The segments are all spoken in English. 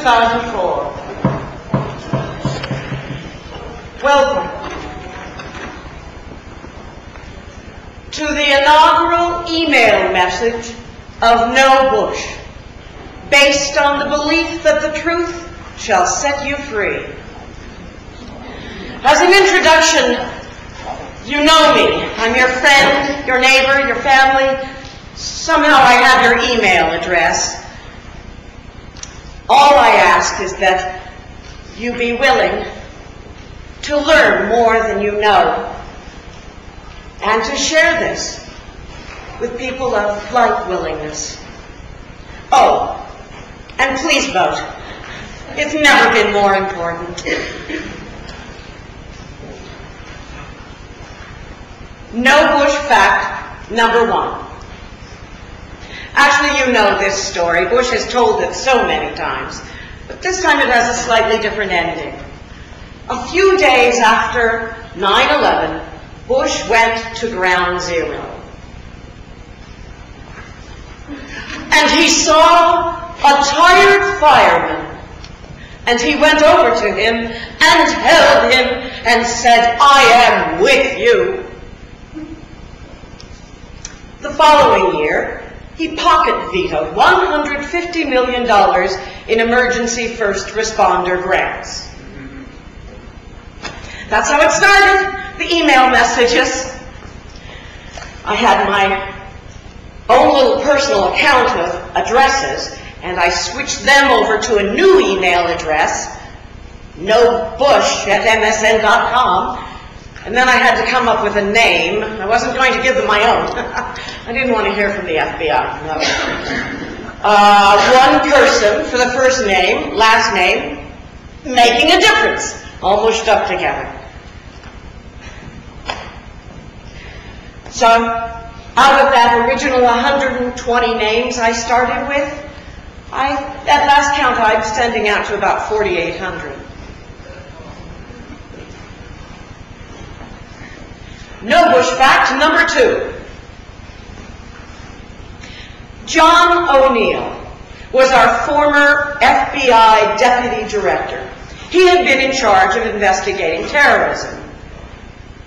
2004. Welcome to the inaugural email message of No Bush, based on the belief that the truth shall set you free. As an introduction, you know me. I'm your friend, your neighbor, your family. Somehow I have your email address. All I ask is that you be willing to learn more than you know and to share this with people of like willingness. Oh, and please vote. It's never been more important. No Bush fact number 1. Actually, you know this story. Bush has told it so many times, but this time it has a slightly different ending. A few days after 9/11, Bush went to Ground Zero. And he saw a tired fireman, and he went over to him and held him and said, "I am with you." The following year, he pocket vetoed $150 million in emergency first responder grants. That's how it started, the email messages. I had my own little personal account of addresses, and I switched them over to a new email address, nobush@msn.com, and then I had to come up with a name. I wasn't going to give them my own. I didn't want to hear from the FBI. No. OnePerson for the first name, last name, Making a Difference, all mushed up together. So, out of that original 120 names I started with, at last count, I'm sending out to about 4,800. No Bush fact number 2. John O'Neill was our former FBI deputy director. He had been in charge of investigating terrorism.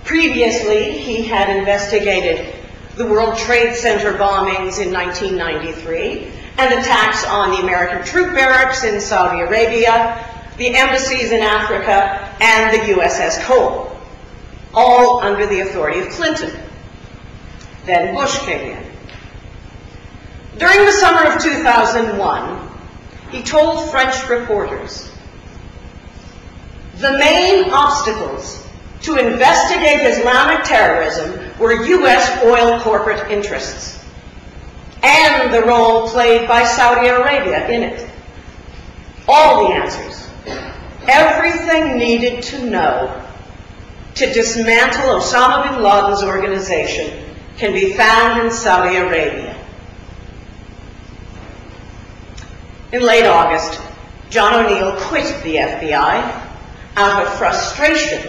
Previously, he had investigated the World Trade Center bombings in 1993 and attacks on the American troop barracks in Saudi Arabia, the embassies in Africa, and the USS Cole, all under the authority of Clinton. Then Bush came in. During the summer of 2001, he told French reporters, "The main obstacles to investigate Islamic terrorism were U.S. oil corporate interests and the role played by Saudi Arabia in it. All the answers, everything needed to know to dismantle Osama bin Laden's organization can be found in Saudi Arabia." In late August, John O'Neill quit the FBI out of frustration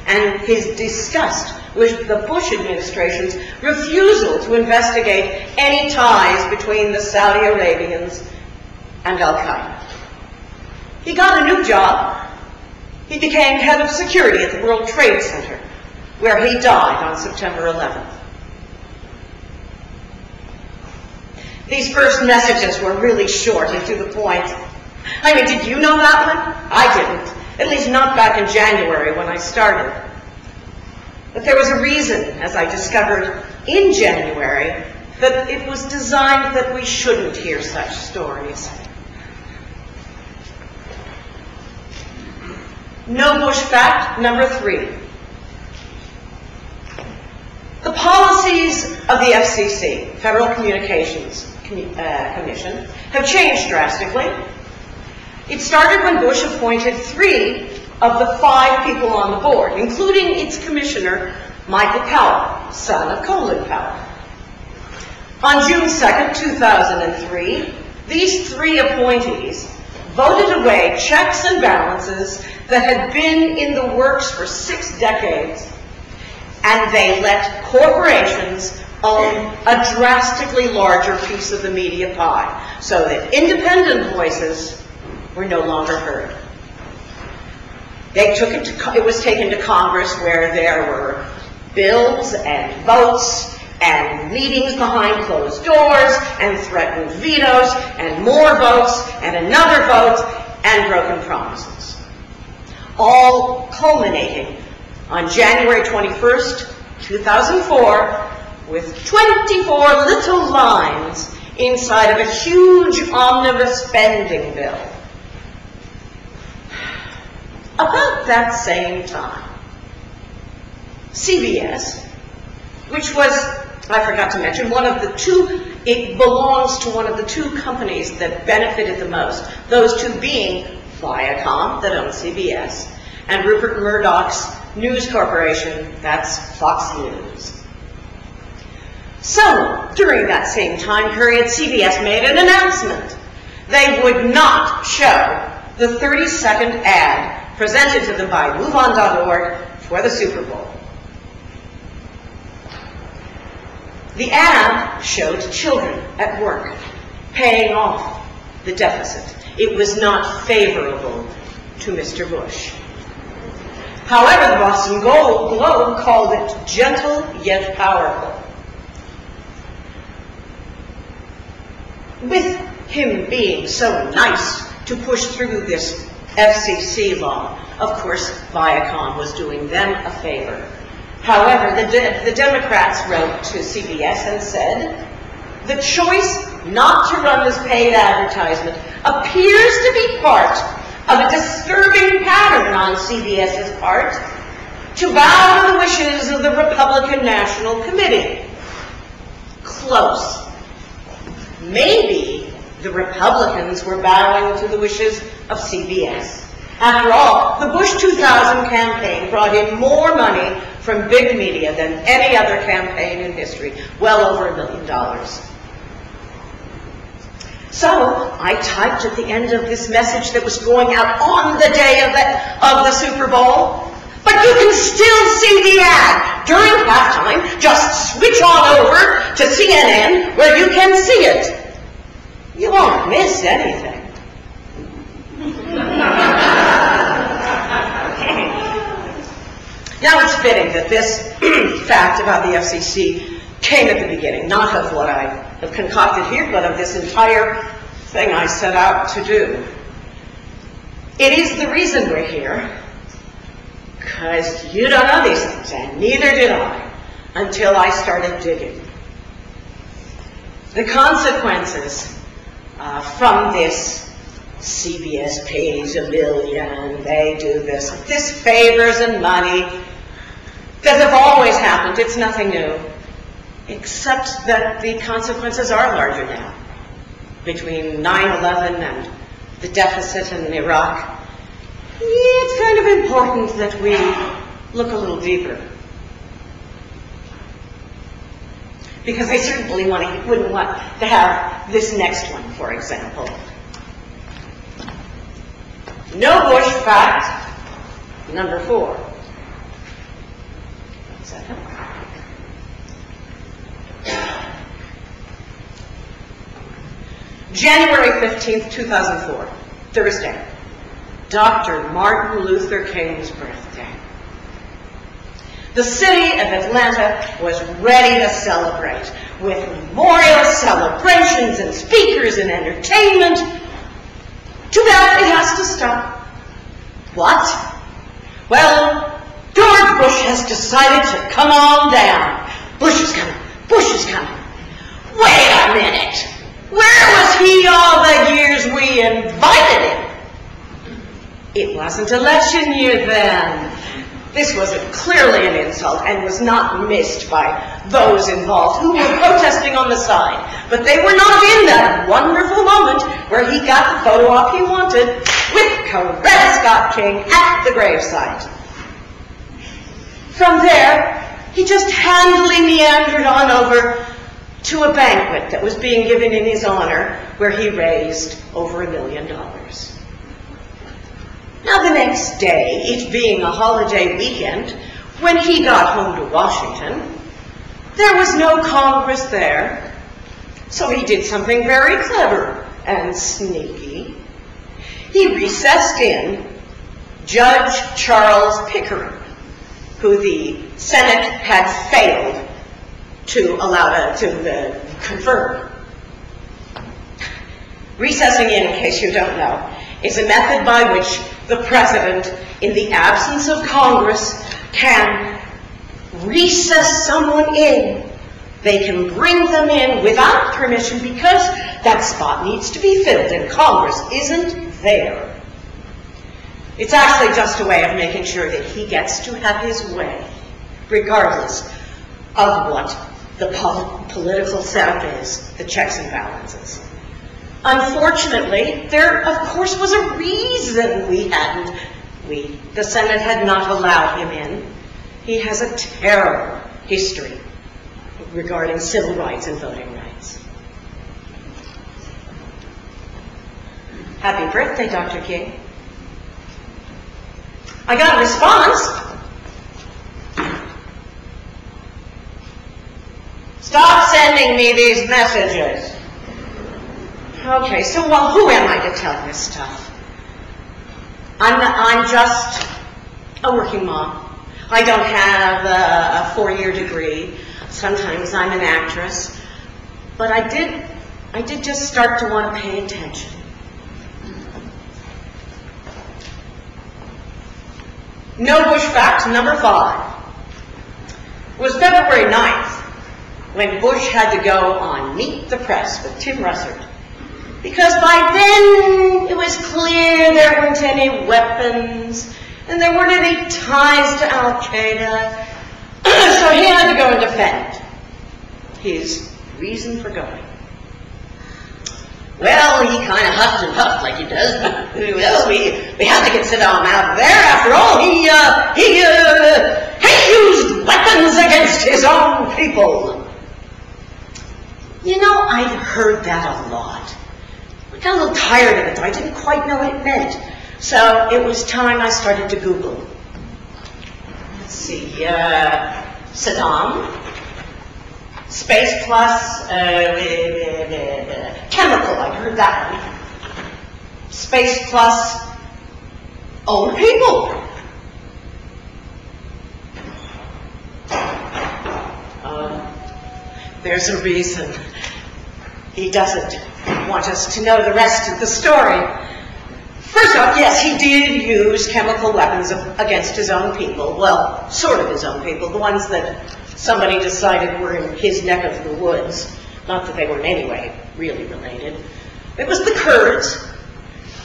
and his disgust with the Bush administration's refusal to investigate any ties between the Saudi Arabians and Al-Qaeda. He got a new job. He became head of security at the World Trade Center, where he died on September 11th. These first messages were really short and to the point. I mean, did you know that one? I didn't, at least not back in January when I started. But there was a reason, as I discovered in January, that it was designed that we shouldn't hear such stories. No Bush fact number 3. The policies of the FCC, Federal Communications Commission, have changed drastically. It started when Bush appointed 3 of the 5 people on the board, including its commissioner, Michael Powell, son of Colin Powell. On June 2nd, 2003, these 3 appointees voted away checks and balances that had been in the works for 6 decades, and they let corporations own a drastically larger piece of the media pie, so that independent voices were no longer heard. It was taken to Congress, where there were bills and votes and meetings behind closed doors and threatened vetoes and more votes and another vote and broken promises. All culminating on January 21st, 2004, with 24 little lines inside of a huge omnibus spending bill. About that same time, CBS, which was, I forgot to mention, it belongs to one of the two companies that benefited the most, those two being Viacom, that owns CBS, and Rupert Murdoch's news corporation, that's Fox News. So, during that same time period, CBS made an announcement. They would not show the 30-second ad presented to them by MoveOn.org for the Super Bowl. The ad showed children at work paying off the deficit. It was not favorable to Mr. Bush. However, the Boston Globe called it gentle yet powerful. With him being so nice to push through this FCC law, of course, Viacom was doing them a favor. However, the Democrats wrote to CBS and said, the choice not to run this paid advertisement appears to be part of a disturbing pattern on CBS's part to bow to the wishes of the Republican National Committee. Close. Maybe the Republicans were bowing to the wishes of CBS. After all, the Bush 2000 campaign brought in more money from big media than any other campaign in history, well over $1 million. So I typed at the end of this message that was going out on the day of the Super Bowl, but you can still see the ad during halftime. Just switch on over to CNN where you can see it. You won't miss anything. Now it's fitting that this fact about the FCC came at the beginning, not of what I have concocted here, but of this entire thing I set out to do. It is the reason we're here, because you don't know these things, and neither did I, until I started digging. The consequences from this CBS pays $1 million, they do this favors and money, that have always happened. It's nothing new, except that the consequences are larger now. Between 9/11 and the deficit in Iraq, it's kind of important that we look a little deeper. Because I certainly wouldn't want to have this next one, for example. No Bush fact number 4. One second. January 15th, 2004, Thursday, Dr. Martin Luther King's birthday. The city of Atlanta was ready to celebrate with memorial celebrations and speakers and entertainment. Too bad it has to stop. What? Well, George Bush has decided to come on down. Bush is coming. Bush is coming. Wait a minute. Where was he all the years we invited him? It wasn't election year then. This was clearly an insult and was not missed by those involved who were protesting on the side. But they were not in that wonderful moment where he got the photo op he wanted with Coretta Scott King at the gravesite. From there, he just handily meandered on over to a banquet that was being given in his honor where he raised over $1 million. Now the next day, it being a holiday weekend, when he got home to Washington, there was no Congress there. So he did something very clever and sneaky. he recessed in Judge Charles Pickering, who the Senate had failed to allow to confirm. Recessing in case you don't know, is a method by which the president, in the absence of Congress, can recess someone in. They can bring them in without permission because that spot needs to be filled and Congress isn't there. It's actually just a way of making sure that he gets to have his way, regardless of what the political setup is, the checks and balances. Unfortunately, there, of course, was a reason the Senate had not allowed him in. He has a terrible history regarding civil rights and voting rights. Happy birthday, Dr. King. I got a response. Stop sending me these messages. Okay, so well, who am I to tell this stuff? I'm just a working mom. I don't have a 4-year degree. Sometimes I'm an actress. But I did just start to want to pay attention. No Bush fact number 5 was February 9th, when Bush had to go on Meet the Press with Tim Russert. Because by then it was clear there weren't any weapons and there weren't any ties to Al-Qaeda. So he had to go and defend his reason for going. Well, he kind of huffed and puffed like he does. Well, we had to get Saddam out of there. After all, he used weapons against his own people. You know, I'd heard that a lot. I got a little tired of it, though. I didn't quite know what it meant. So it was time I started to Google. Let's see, Saddam, space plus chemical, I heard that one. Space plus own people. There's a reason he doesn't want us to know the rest of the story. First off, yes, he did use chemical weapons against his own people. Well, sort of his own people, the ones that somebody decided were in his neck of the woods. Not that they were in any way really related. It was the Kurds,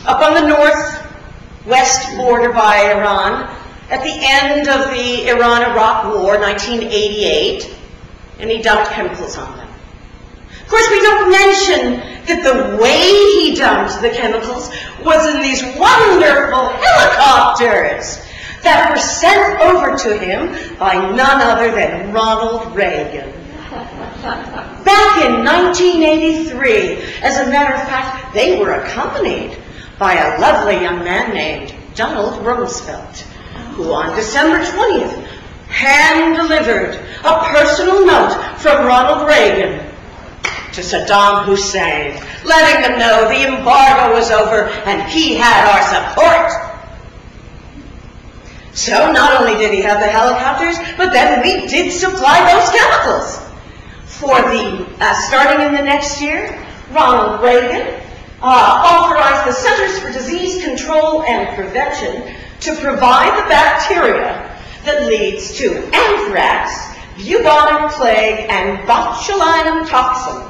up on the northwest border by Iran, at the end of the Iran-Iraq War, 1988, and he dumped chemicals on them. Of course, we don't mention that the way he dumped the chemicals was in these wonderful helicopters that were sent over to him by none other than Ronald Reagan. Back in 1983, as a matter of fact, they were accompanied by a lovely young man named Donald Rumsfeld, who on December 20th hand-delivered a personal note from Ronald Reagan to Saddam Hussein, letting them know the embargo was over and he had our support. So not only did he have the helicopters, but then we did supply those chemicals. For the, starting in the next year, Ronald Reagan authorized the Centers for Disease Control and Prevention to provide the bacteria that leads to anthrax, bubonic plague, and botulinum toxin.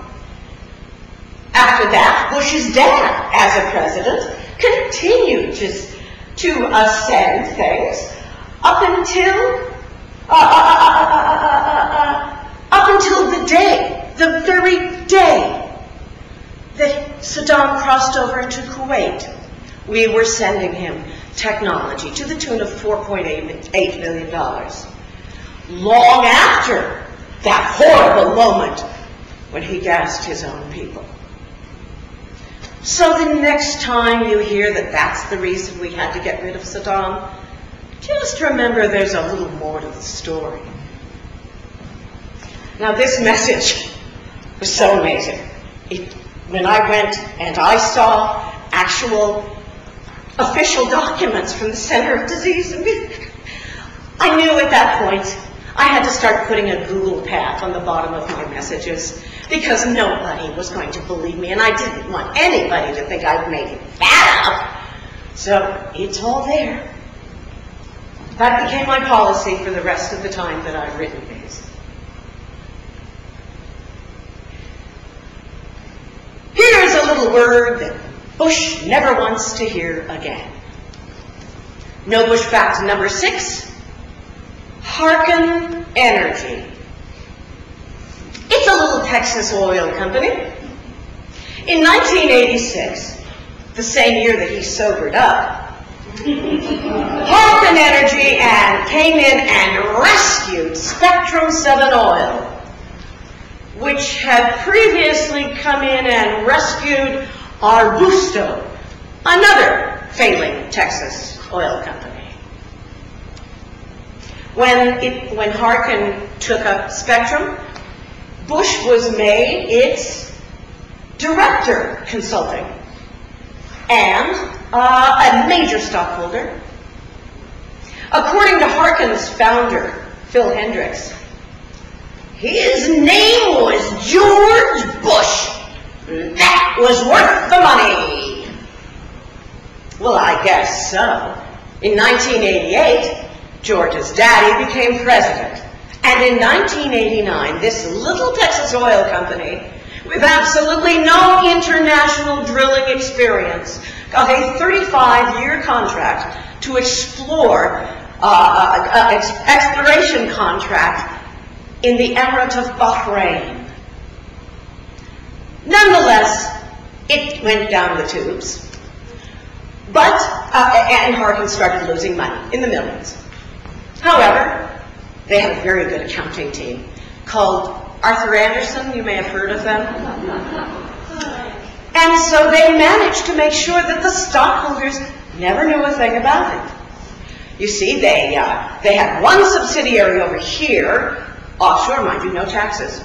After that, Bush's dad, as a president, continued to ascend things up until the very day that Saddam crossed over into Kuwait. We were sending him technology to the tune of $4.8 million. Long after that horrible moment when he gassed his own people. So the next time you hear that that's the reason we had to get rid of Saddam, just remember there's a little more to the story. Now this message was so amazing. When I went and I saw actual official documents from the Center of Disease. I knew at that point I had to start putting a Google path on the bottom of my messages because nobody was going to believe me, and I didn't want anybody to think I'd made that up. So it's all there. That became my policy for the rest of the time that I've written these. Here's a little word that Bush never wants to hear again. No Bush fact number 6, Harken Energy. It's a little Texas oil company. In 1986, the same year that he sobered up, Harken Energy came in and rescued Spectrum 7 Oil, which had previously come in and rescued Arbusto, another failing Texas oil company. When Harken took up Spectrum, Bush was made its director consulting and a major stockholder. According to Harken's founder, Phil Hendricks, his name was George Bush. That was worth the money. Well, I guess so. In 1988, George's daddy became president. And in 1989, this little Texas oil company, with absolutely no international drilling experience, got a 35-year contract to explore, exploration contract in the Emirate of Bahrain. Nonetheless, it went down the tubes. But, and Harken started losing money in the millions. However, they had a very good accounting team called Arthur Anderson. You may have heard of them. And so they managed to make sure that the stockholders never knew a thing about it. You see, they had one subsidiary over here, offshore, mind you, no taxes,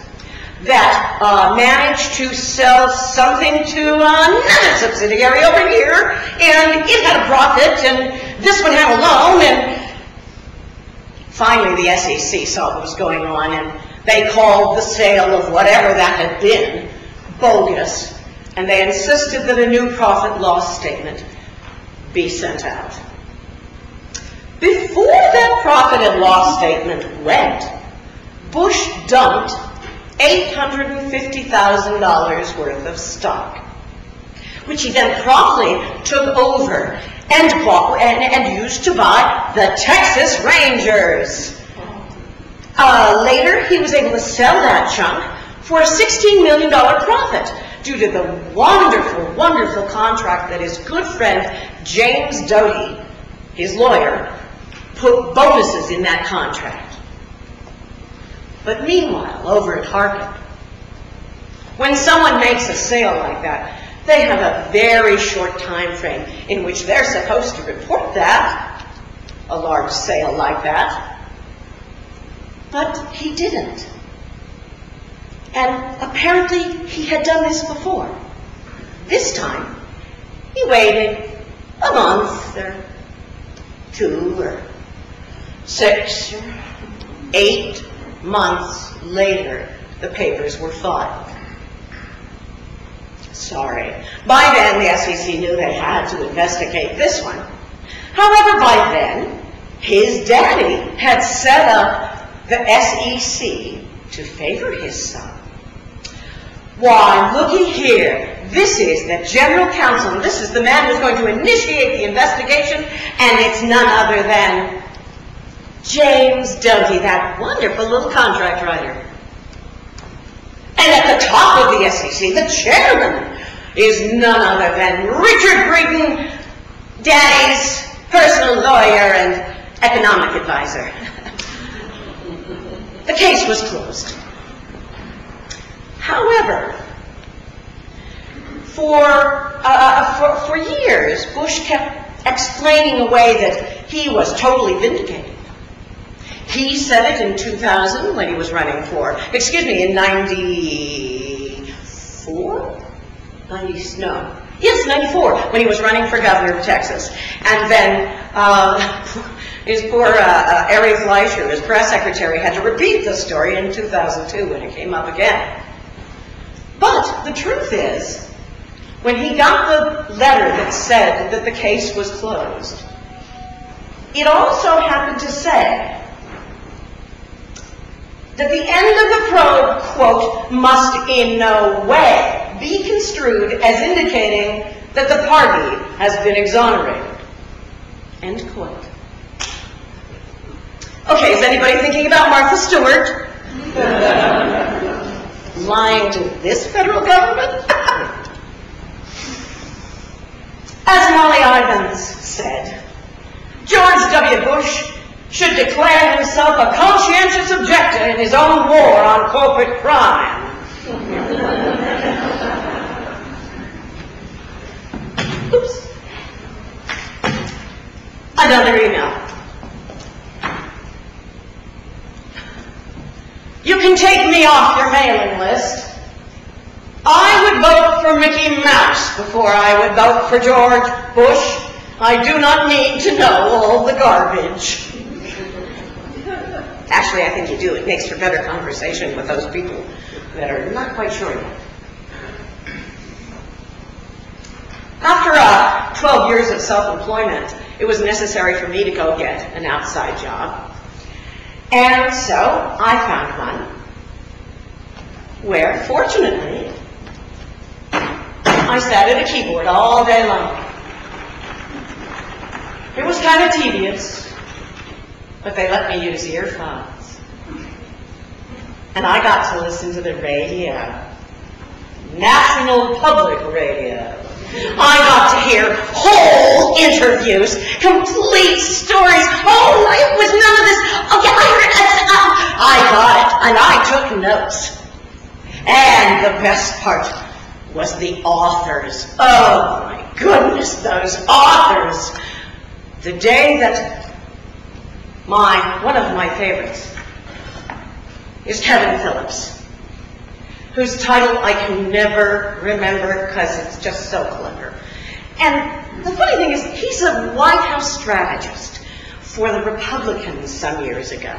that managed to sell something to another subsidiary over here, and it had a profit, and this one had a loan, and finally the SEC saw what was going on, and they called the sale of whatever that had been bogus, and they insisted that a new profit-loss statement be sent out. Before that profit and loss statement went, Bush dumped $850,000 worth of stock, which he then promptly took over and used to buy the Texas Rangers. Later, he was able to sell that chunk for a $16 million profit due to the wonderful, wonderful contract that his good friend James Doty, his lawyer, put bonuses in that contract. But meanwhile, over at Harken, when someone makes a sale like that, they have a very short time frame in which they're supposed to report that, a large sale like that. But he didn't. And apparently he had done this before. This time, he waited a month or 2 or 6 or 8 months later, the papers were filed. Sorry. By then, the SEC knew they had to investigate this one. However, by then, his daddy had set up the SEC to favor his son. Why, looky here. This is the general counsel, and this is the man who's going to initiate the investigation, and it's none other than James Doty, that wonderful little contract writer. And at the top of the SEC, the chairman, is none other than Richard Breeden, Daddy's personal lawyer and economic advisor. The case was closed. However, for years, Bush kept explaining away that he was totally vindicated. He said it in 2000 when he was running for, in 94? Yes, 94, when he was running for governor of Texas. And then his poor Ari Fleischer, his press secretary, had to repeat the story in 2002 when it came up again. But the truth is, when he got the letter that said that the case was closed, it also happened to say that the end of the probe, quote, must in no way be construed as indicating that the party has been exonerated, end quote. Okay, is anybody thinking about Martha Stewart? Lying to this federal government? As Molly Ivins said, George W. Bush should declare himself a conscientious objector in his own war on corporate crime. Oops. Another email. You can take me off your mailing list. I would vote for Mickey Mouse before I would vote for George Bush. I do not need to know all the garbage. Actually, I think you do. It makes for better conversation with those people that are not quite sure yet. After 12 years of self-employment, it was necessary for me to go get an outside job. And so I found one where, fortunately, I sat at a keyboard all day long. It was kind of tedious, but they let me use earphones. And I got to listen to the radio, National Public Radio. I got to hear whole interviews, complete stories. Oh, it was none of this. Okay, I heard it. I got it, and I took notes. And the best part was the authors. Oh, my goodness, those authors. The day that one of my favorites is Kevin Phillips, whose title I can never remember because it's just so clever. And the funny thing is, he's a White House strategist for the Republicans some years ago.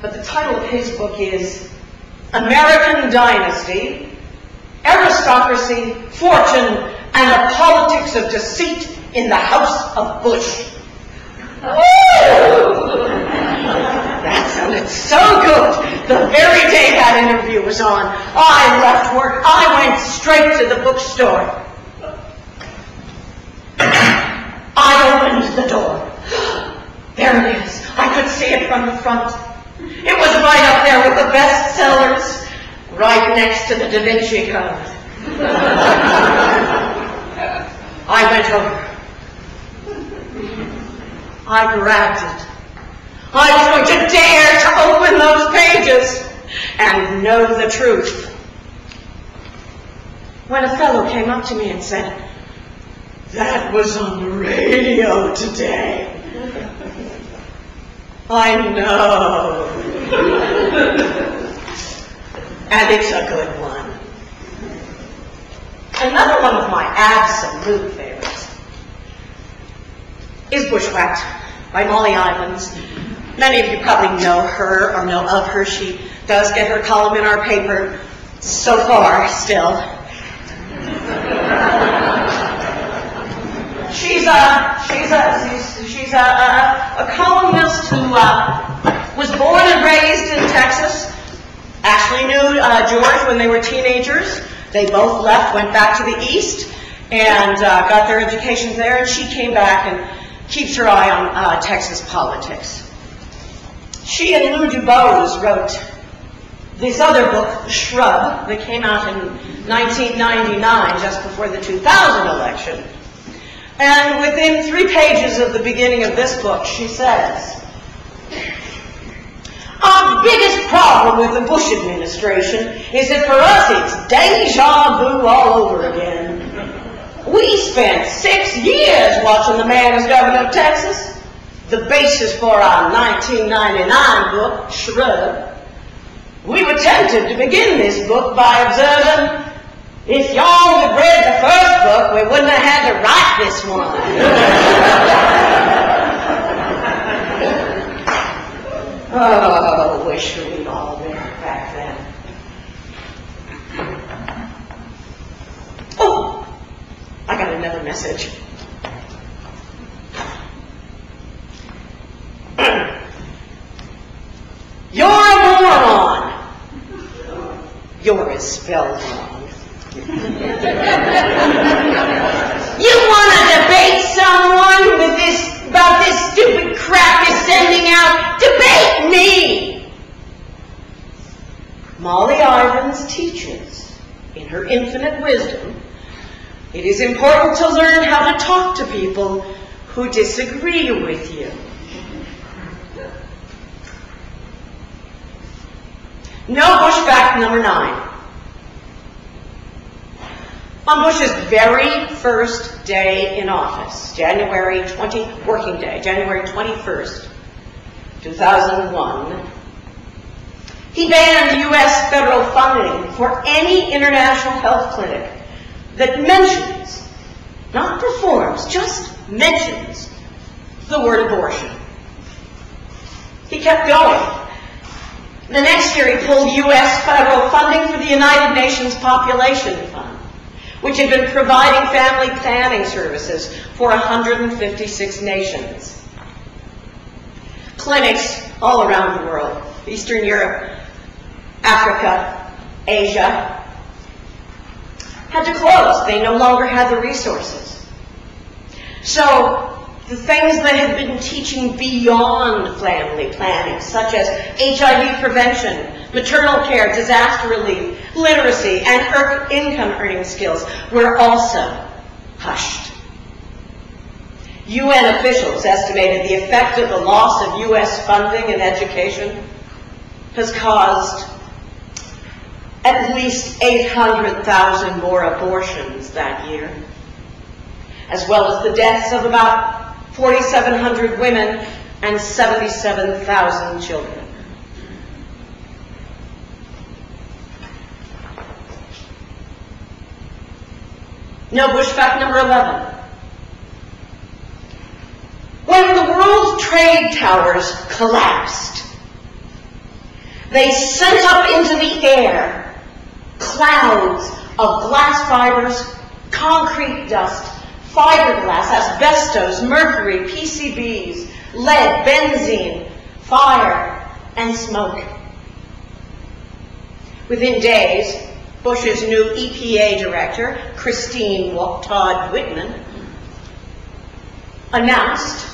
But the title of his book is American Dynasty, Aristocracy, Fortune, and the Politics of Deceit in the House of Bush. That sounded so good. The very day that interview was on, I left work. I went straight to the bookstore. I opened the door. There it is. I could see it from the front. It was right up there with the bestsellers, right next to the Da Vinci Code. I went over. I grabbed it. I was going to dare to open those pages and know the truth. When a fellow came up to me and said, "That was on the radio today." I know. And it's a good one. Another one of my absolute favorites is Bushwhacked by Molly Ivins. Many of you probably know her or know of her. She does get her column in our paper so far still. She's a columnist who was born and raised in Texas. Actually knew George when they were teenagers. They both left, went back to the East, and got their educations there. And she came back and keeps her eye on Texas politics. She and Lou Dubose wrote this other book, Shrub, that came out in 1999, just before the 2000 election. And within 3 pages of the beginning of this book, she says, "Our biggest problem with the Bush administration is that for us it's deja vu all over again. We spent 6 years watching the man as governor of Texas. The basis for our 1999 book, Shrub. We were tempted to begin this book by observing If y'all had read the first book, we wouldn't have had to write this one. Oh, wish we'd all been back then. Oh, I got another message. You're a moron. You're is spelled wrong. You want to debate someone with about this stupid crap you're sending out? Debate me! Molly Ivins teaches, in her infinite wisdom, it is important to learn how to talk to people who disagree with you. No Bush fact number 9. On Bush's very first day in office, January 21st, 2001, he banned U.S. federal funding for any international health clinic that mentions, not performs, just mentions the word abortion. He kept going. The next year he pulled U.S. federal funding for the United Nations Population Fund, which had been providing family planning services for 156 nations. Clinics all around the world, Eastern Europe, Africa, Asia, had to close. They no longer had the resources. So the things that had been teaching beyond family planning, such as HIV prevention, maternal care, disaster relief, literacy, and income earning skills, were also hushed. UN officials estimated the effect of the loss of U.S. funding in education has caused at least 800,000 more abortions that year, as well as the deaths of about 4,700 women and 77,000 children. No Bush fact number 11. When the World Trade Towers collapsed, they sent up into the air clouds of glass fibers, concrete dust, fiberglass, asbestos, mercury, PCBs, lead, benzene, fire, and smoke. Within days, Bush's new EPA director, Christine Todd Whitman, announced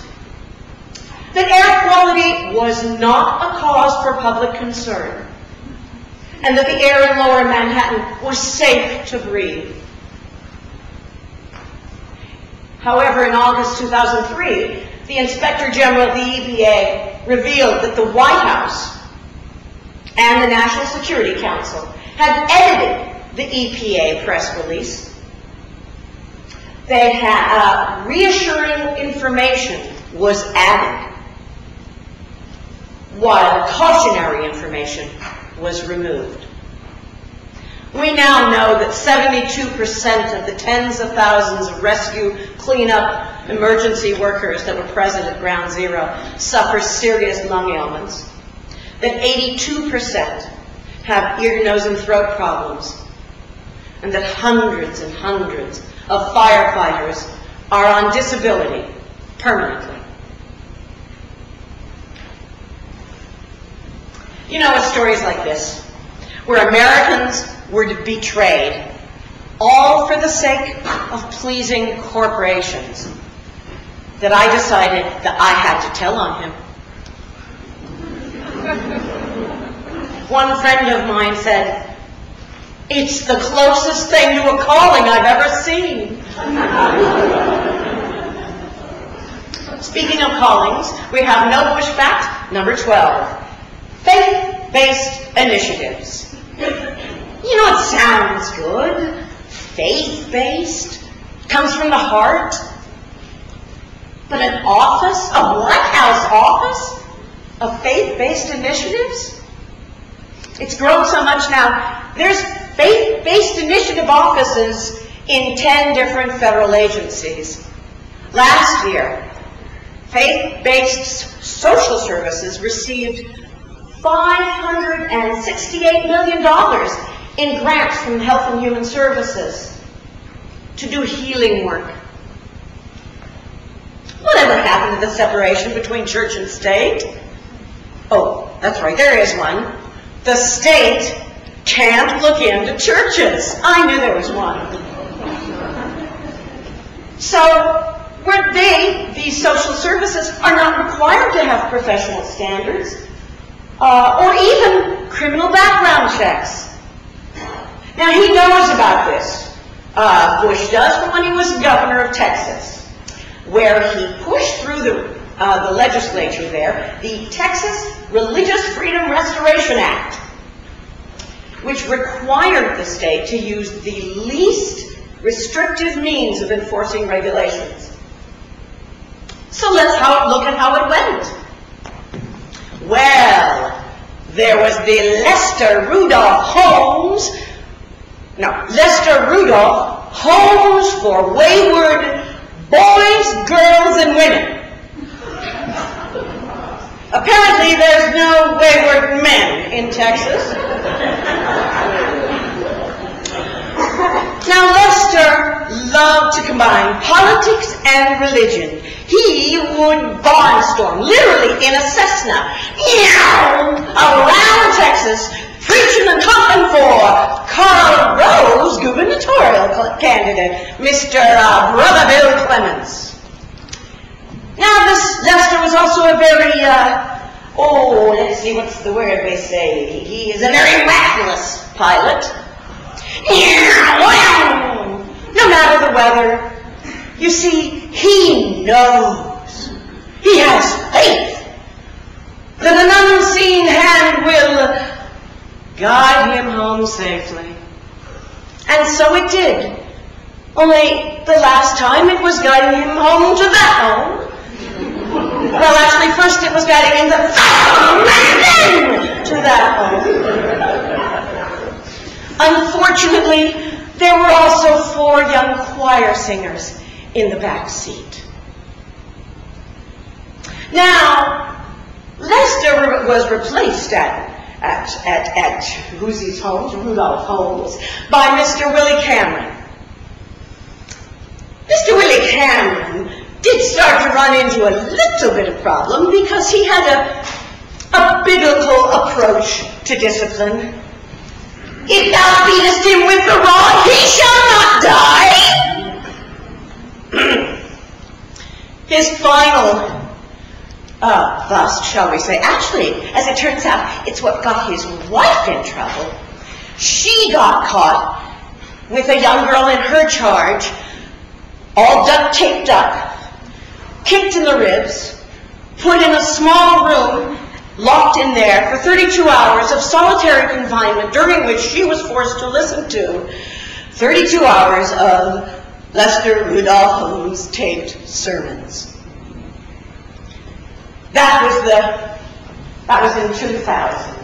that air quality was not a cause for public concern, and that the air in lower Manhattan was safe to breathe. However, in August 2003, the Inspector General of the EPA revealed that the White House and the National Security Council had edited the EPA press release. They had reassuring information was added, while cautionary information was removed. We now know that 72% of the tens of thousands of rescue, cleanup, emergency workers that were present at Ground Zero suffer serious lung ailments, that 82% have ear, nose, and throat problems, and that hundreds and hundreds of firefighters are on disability permanently. You know, it's stories like this, where Americans were betrayed, all for the sake of pleasing corporations, that I decided that I had to tell on him. One friend of mine said, "It's the closest thing to a calling I've ever seen." Speaking of callings, we have no Bush fact number 12. Faith-based initiatives. You know, it sounds good. Faith-based. Comes from the heart. But an office, a White House office of faith-based initiatives? It's grown so much now. There's faith-based initiative offices in 10 different federal agencies. Last year, faith-based social services received $568 million in grants from Health and Human Services to do healing work. Whatever happened to the separation between church and state? Oh, that's right, there is one. The state can't look into churches. I knew there was one. So, these social services, are not required to have professional standards or even criminal background checks. Now, he knows about this. Bush does from when he was governor of Texas, where he pushed through the legislature there the Texas Religious Freedom Restoration Act, which required the state to use the least restrictive means of enforcing regulations. So let's look at how it went. Well, there was the Lester Rudolph Homes for Wayward Boys, Girls, and Women. Apparently there's no wayward men in Texas. Now, Lester loved to combine politics and religion. He would barnstorm, literally in a Cessna, around Texas, preaching and talking for Karl Rove gubernatorial candidate, Mr. Brother Bill Clements. Now, this Lester was also a very, let's see, what's the word we say? He is a very reckless pilot. No matter the weather, you see, he knows, he has faith that an unseen hand will guide him home safely. And so it did. Only the last time it was guiding him home to that home. Well, actually, first it was guiding him to that home, and then to that home. Unfortunately, there were also 4 young choir singers in the back seat. Now, Lester was replaced at Rudolph Homes, by Mr. Willie Cameron. Mr. Willie Cameron did start to run into a little bit of problem because he had a biblical approach to discipline. If thou beatest him with the rod, he shall not die. His final thus, shall we say, actually, as it turns out, it's what got his wife in trouble. She got caught with a young girl in her charge, all duct taped up, kicked in the ribs, put in a small room, locked in there for 32 hours of solitary confinement, during which she was forced to listen to 32 hours of Lester Rudolph Holmes taped sermons. That was in 2000.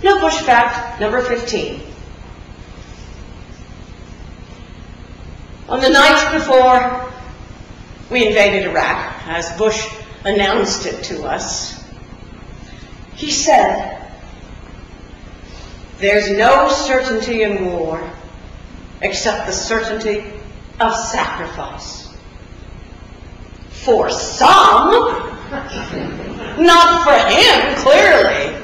No Bush fact number 15. On the night before we invaded Iraq, as Bush announced it to us, he said, "There's no certainty in war except the certainty of sacrifice. For some, not for him, clearly."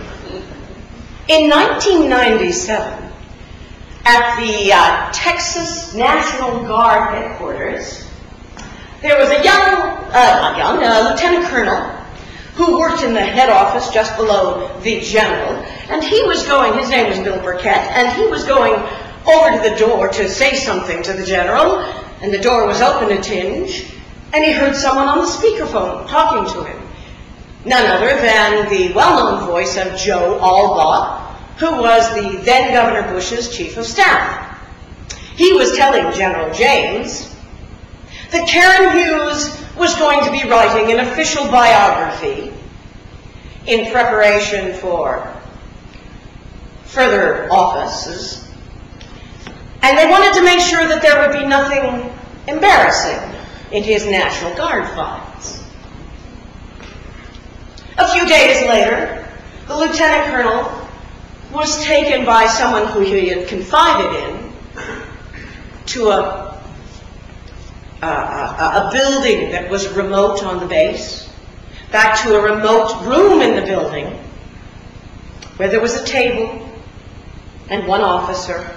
In 1997, at the Texas National Guard headquarters, there was a lieutenant colonel who worked in the head office just below the general, and he was going, his name was Bill Burkett, and he was going over to the door to say something to the general, and the door was open a tinge, and he heard someone on the speakerphone talking to him. None other than the well-known voice of Joe Albaugh, who was the then Governor Bush's chief of staff. He was telling General James that Karen Hughes was going to be writing an official biography in preparation for further offices, and they wanted to make sure that there would be nothing embarrassing in his National Guard files. A few days later, the lieutenant colonel was taken by someone who he had confided in to a building that was remote on the base, back to a remote room in the building where there was a table and one officer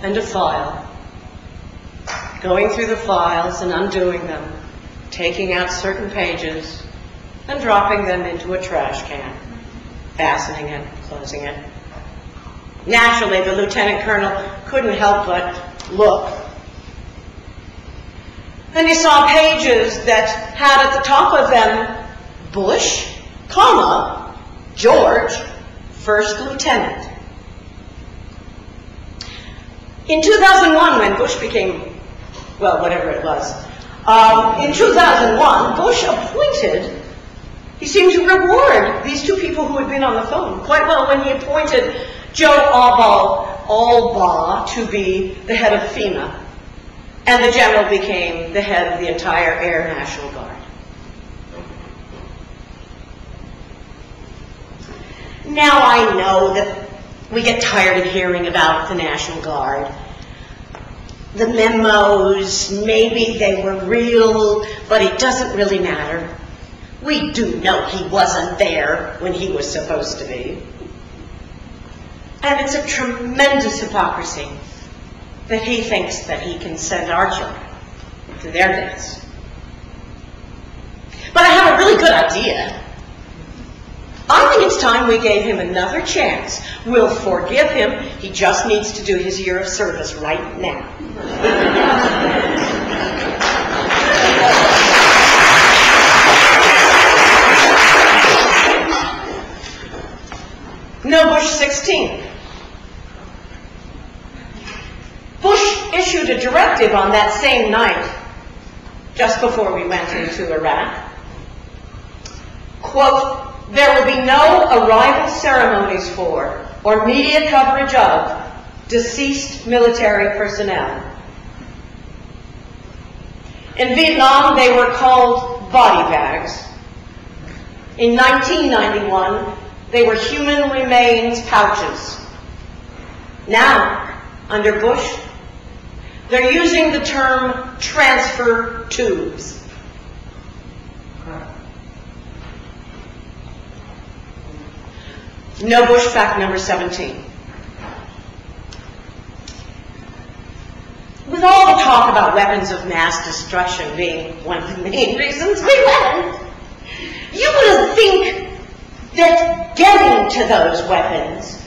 and a file, going through the files and undoing them, taking out certain pages and dropping them into a trash can, fastening it, closing it. Naturally, the lieutenant colonel couldn't help but look. And he saw pages that had at the top of them Bush, comma, George, First Lieutenant. In 2001, when Bush became, well, whatever it was, in 2001, Bush appointed, he seemed to reward these two people who had been on the phone quite well when he appointed Joe Albaugh to be the head of FEMA, and the general became the head of the entire Air National Guard. Now I know that we get tired of hearing about the National Guard. The memos, maybe they were real, but it doesn't really matter. We do know he wasn't there when he was supposed to be. And it's a tremendous hypocrisy that he thinks that he can send our children to their deaths. But I have a really good idea. I think it's time we gave him another chance. We'll forgive him. He just needs to do his year of service right now. No Bush 16. Bush issued a directive on that same night, just before we went into Iraq. Quote, "There will be no arrival ceremonies for or media coverage of deceased military personnel." In Vietnam, they were called body bags. In 1991, they were human remains pouches. Now, under Bush, they're using the term transfer tubes. No Bush fact number 17. With all the talk about weapons of mass destruction being one of the main reasons we went, you would think that getting to those weapons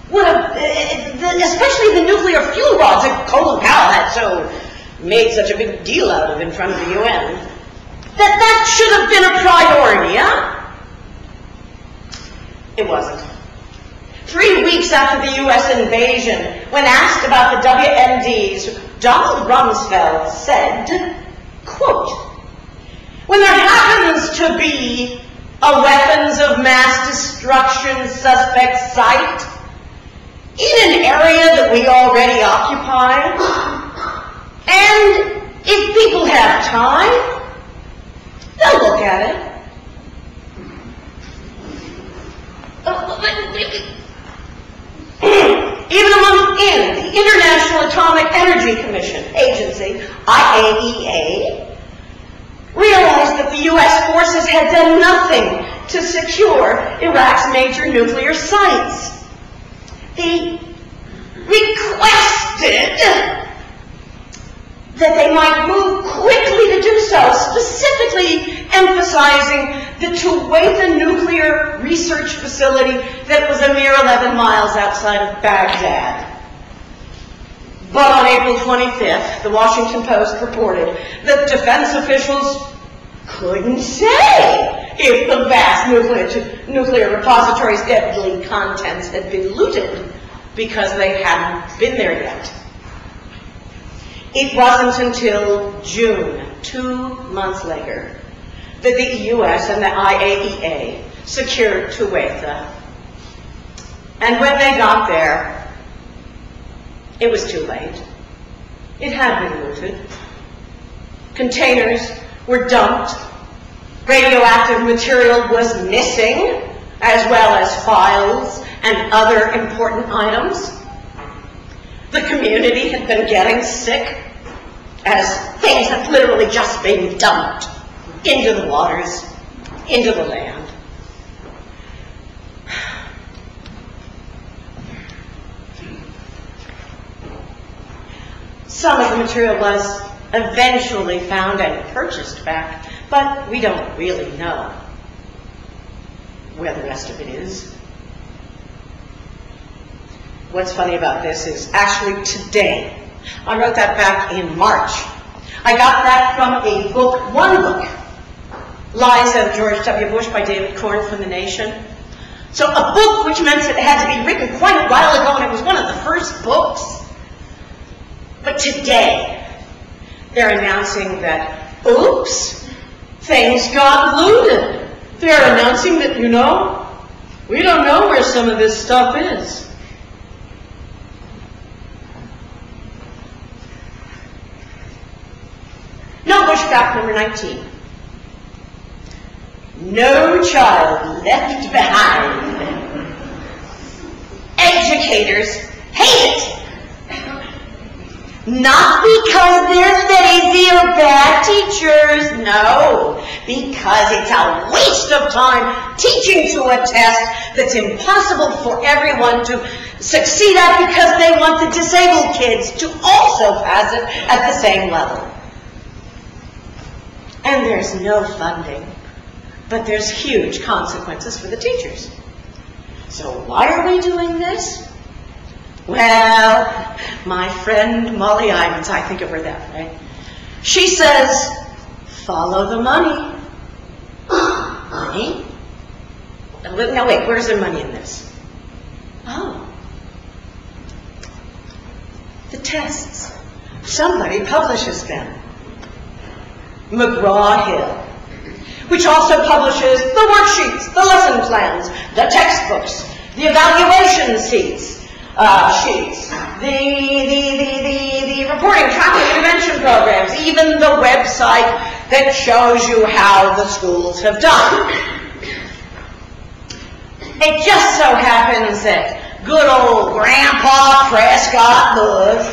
would have, especially the nuclear fuel rods that Colin Powell had made such a big deal out of in front of the UN, that should have been a priority, huh? It wasn't. 3 weeks after the U.S. invasion, when asked about the WMDs, Donald Rumsfeld said, quote, "When there happens to be a weapons of mass destruction suspect site in an area that we already occupy, and if people have time, they'll look at it." Even a month in, the International Atomic Energy Commission Agency, IAEA, realized that the U.S. forces had done nothing to secure Iraq's major nuclear sites. They requested that they might move quickly to do so, specifically emphasizing the Tuwaitha nuclear research facility that was a mere 11 miles outside of Baghdad. But on April 25th, the Washington Post reported that defense officials couldn't say if the vast nuclear repository's deadly contents had been looted because they hadn't been there yet. It wasn't until June, 2 months later, that the U.S. and the IAEA secured to Weitha. And when they got there, it was too late. It had been looted. Containers were dumped. Radioactive material was missing, as well as files and other important items. The community had been getting sick, as things had literally just been dumped into the waters, into the land. Some of the material was eventually found and purchased back, but we don't really know where the rest of it is. What's funny about this is actually today, I wrote that back in March. I got that from a book, one book, Lies of George W. Bush by David Korn from The Nation. So a book which meant it had to be written quite a while ago, and it was one of the first books. But today, they're announcing that, oops, things got looted. They're announcing that, you know, we don't know where some of this stuff is. No Bush fact number 19. No child left behind. Educators hate it. Not because they're lazy or bad teachers, no, because it's a waste of time teaching to a test that's impossible for everyone to succeed at because they want the disabled kids to also pass it at the same level. And there's no funding, but there's huge consequences for the teachers. So why are we doing this? Well, my friend Molly Ivins, I think of her that way, she says, follow the money. Money? Now wait, where's the money in this? Oh. The tests. Somebody publishes them. McGraw-Hill, which also publishes the worksheets, the lesson plans, the textbooks, the evaluation sheets, the reporting, tracking, intervention programs, even the website that shows you how the schools have done. It just so happens that good old Grandpa Prescott Bush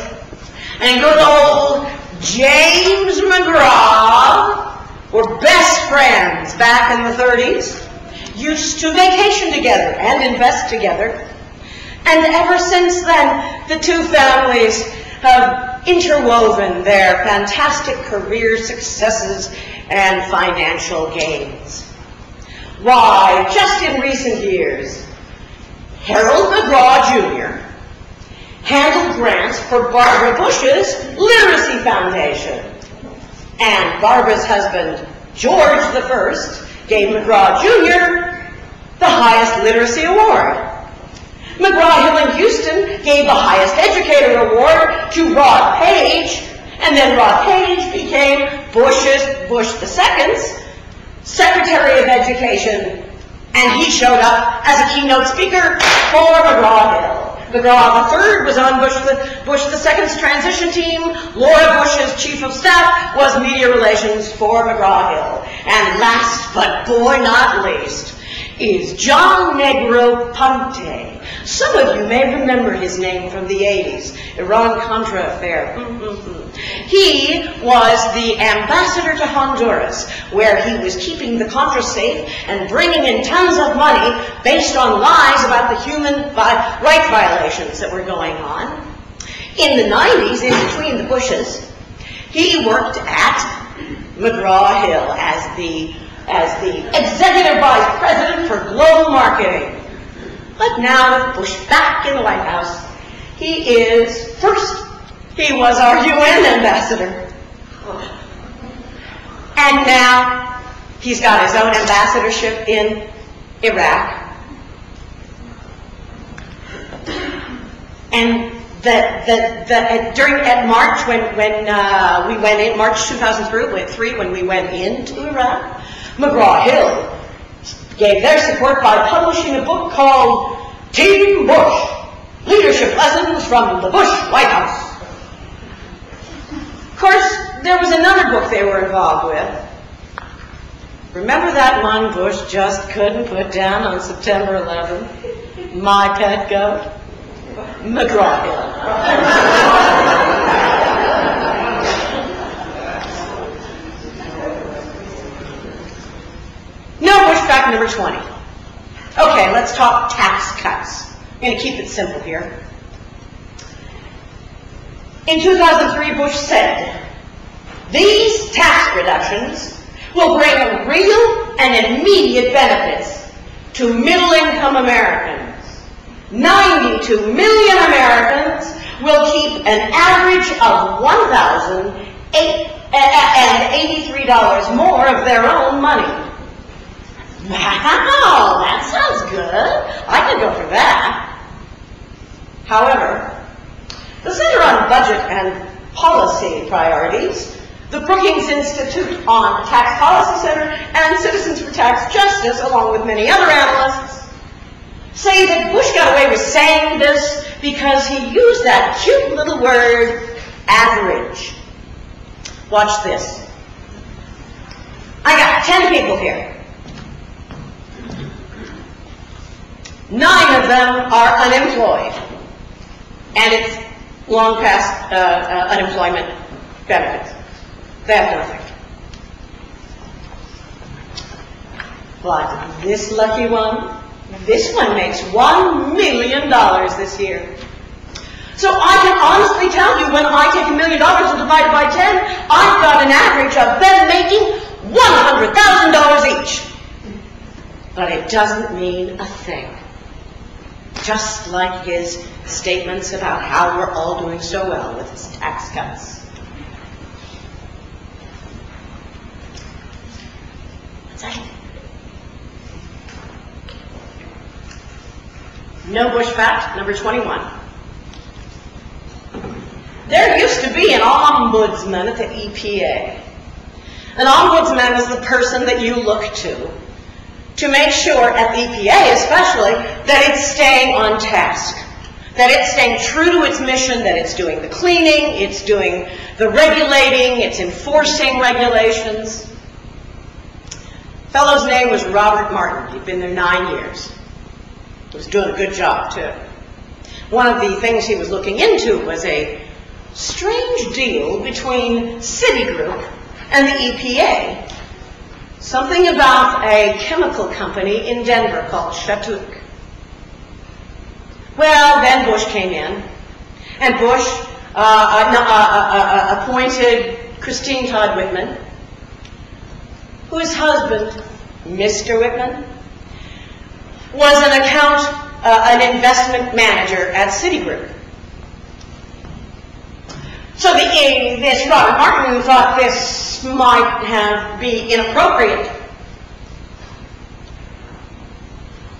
and good old James McGraw were best friends back in the 30s, used to vacation together and invest together. And ever since then, the two families have interwoven their fantastic career successes and financial gains. Why, just in recent years, Harold McGraw Jr. handled grants for Barbara Bush's Literacy Foundation. And Barbara's husband, George I, gave McGraw Jr. the highest literacy award. McGraw-Hill in Houston gave the highest educator award to Rod Page, and then Rod Page became Bush II's Secretary of Education, and he showed up as a keynote speaker for McGraw-Hill. McGraw III was on Bush II's transition team. Laura Bush's chief of staff was media relations for McGraw-Hill. And last but boy not least is John Negroponte. Some of you may remember his name from the 80s, Iran-Contra affair. He was the ambassador to Honduras, where he was keeping the Contra safe and bringing in tons of money based on lies about the human rights violations that were going on. In the 90s, in between the Bushes, he worked at McGraw-Hill as the executive vice president for global marketing. But now with Bush back in the White House, he is, first, he was our UN ambassador. And now he's got his own ambassadorship in Iraq. And at March, when we went in, March 2003, when we went into Iraq, McGraw-Hill gave their support by publishing a book called Team Bush, Leadership Lessons from the Bush White House. Of course, there was another book they were involved with. Remember that one Bush just couldn't put down on September 11th? My pet goat? McGraw-Hill. No Bush fact number 20. Okay, let's talk tax cuts. I'm going to keep it simple here. In 2003, Bush said, these tax reductions will bring real and immediate benefits to middle-income Americans. 92 million Americans will keep an average of $1,083 more of their own money. Wow, that sounds good. I could go for that. However, the Center on Budget and Policy Priorities, the Brookings Institute on Tax Policy Center, and Citizens for Tax Justice, along with many other analysts, say that Bush got away with saying this because he used that cute little word, average. Watch this. I got 10 people here. 9 of them are unemployed, and it's long past unemployment benefits. They have nothing. But this lucky one, this one makes $1 million this year. So I can honestly tell you, when I take $1 million and divide it by 10, I've got an average of them making $100,000 each. But it doesn't mean a thing. Just like his statements about how we're all doing so well with his tax cuts. What's that? No Bush fact number 21. There used to be an ombudsman at the EPA. An ombudsman is the person that you look to make sure, at the EPA especially, that it's staying on task, that it's staying true to its mission, that it's doing the cleaning, it's doing the regulating, it's enforcing regulations. Fellow's name was Robert Martin. He'd been there 9 years. He was doing a good job, too. One of the things he was looking into was a strange deal between Citigroup and the EPA. Something about a chemical company in Denver called Chateauque. Well, then Bush came in, and Bush appointed Christine Todd Whitman, whose husband, Mr. Whitman, was an investment manager at Citigroup. So this Robert Martin thought this might be inappropriate.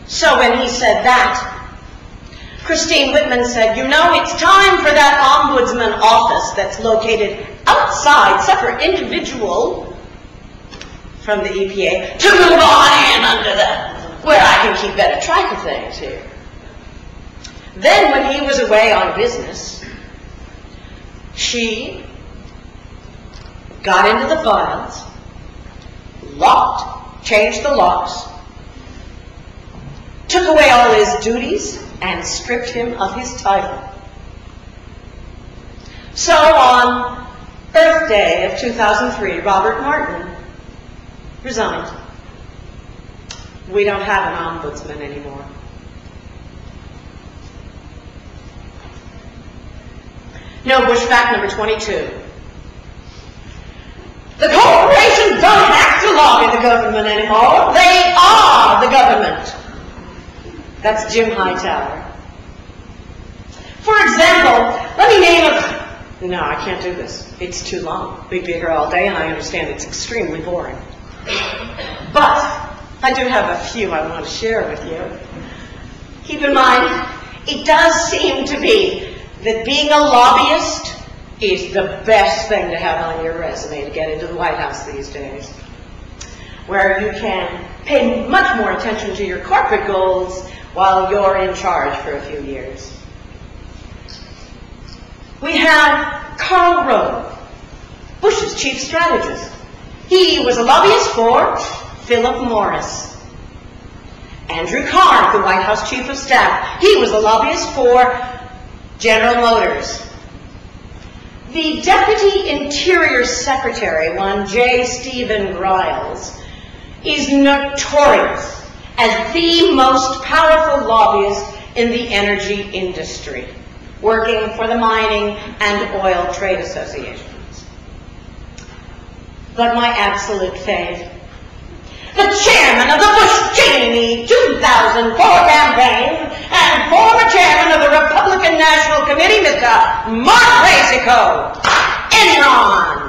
So when he said that, Christine Whitman said, you know, it's time for that ombudsman office that's located outside, separate, individual from the EPA, to move on in under where I can keep better track of things here. Then when he was away on business, she got into the files, changed the locks, took away all his duties, and stripped him of his title. So on Earth Day of 2003, Robert Martin resigned. We don't have an ombudsman anymore. No Bush fact number 22. The corporations don't have to lobby the government anymore. They are the government. That's Jim Hightower. For example, let me name no, I can't do this. It's too long. We'd be here all day, and I understand it's extremely boring. But I do have a few I want to share with you. Keep in mind, it does seem to be that being a lobbyist is the best thing to have on your resume to get into the White House these days. where you can pay much more attention to your corporate goals while you're in charge for a few years. We have Karl Rove, Bush's chief strategist. He was a lobbyist for Philip Morris. Andrew Carr, the White House chief of staff. He was a lobbyist for General Motors. The Deputy Interior Secretary, one J. Stephen Griles, is notorious as the most powerful lobbyist in the energy industry, working for the mining and oil trade associations. But my absolute fave, the chairman of the Bush-Cheney 2004 campaign and former chairman of the Republican National Committee, Mr. Mark Rasico, Enron.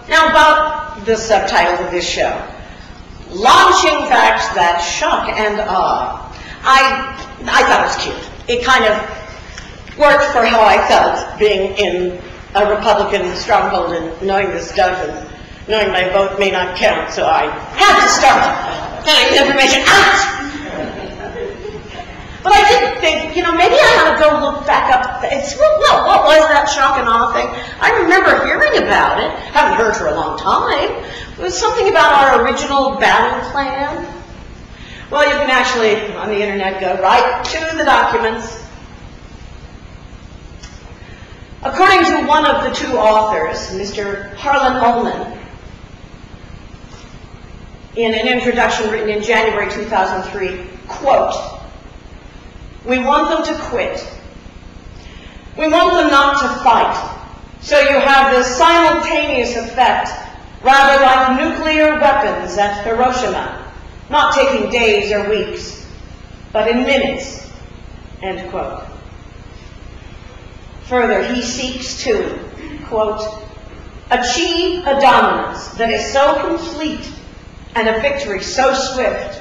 Now about the subtitle of this show, Launching Facts That Shock and Awe. I thought it was cute. It kind of worked for how I felt being in a Republican stronghold and knowing this stuff and knowing my vote may not count, so I had to start getting information out. But I did think, maybe I ought to go look back up. Well, what was that shock and awe thing? I remember hearing about it. Haven't heard for a long time. It was something about our original battle plan. Well, you can actually, on the internet, go right to the documents. According to one of the two authors, Mr. Harlan Ullman, in an introduction written in January 2003, quote, "We want them to quit. We want them not to fight. So you have this simultaneous effect, rather like nuclear weapons at Hiroshima, not taking days or weeks, but in minutes," end quote. Further, he seeks to, quote, "achieve a dominance that is so complete and a victory so swift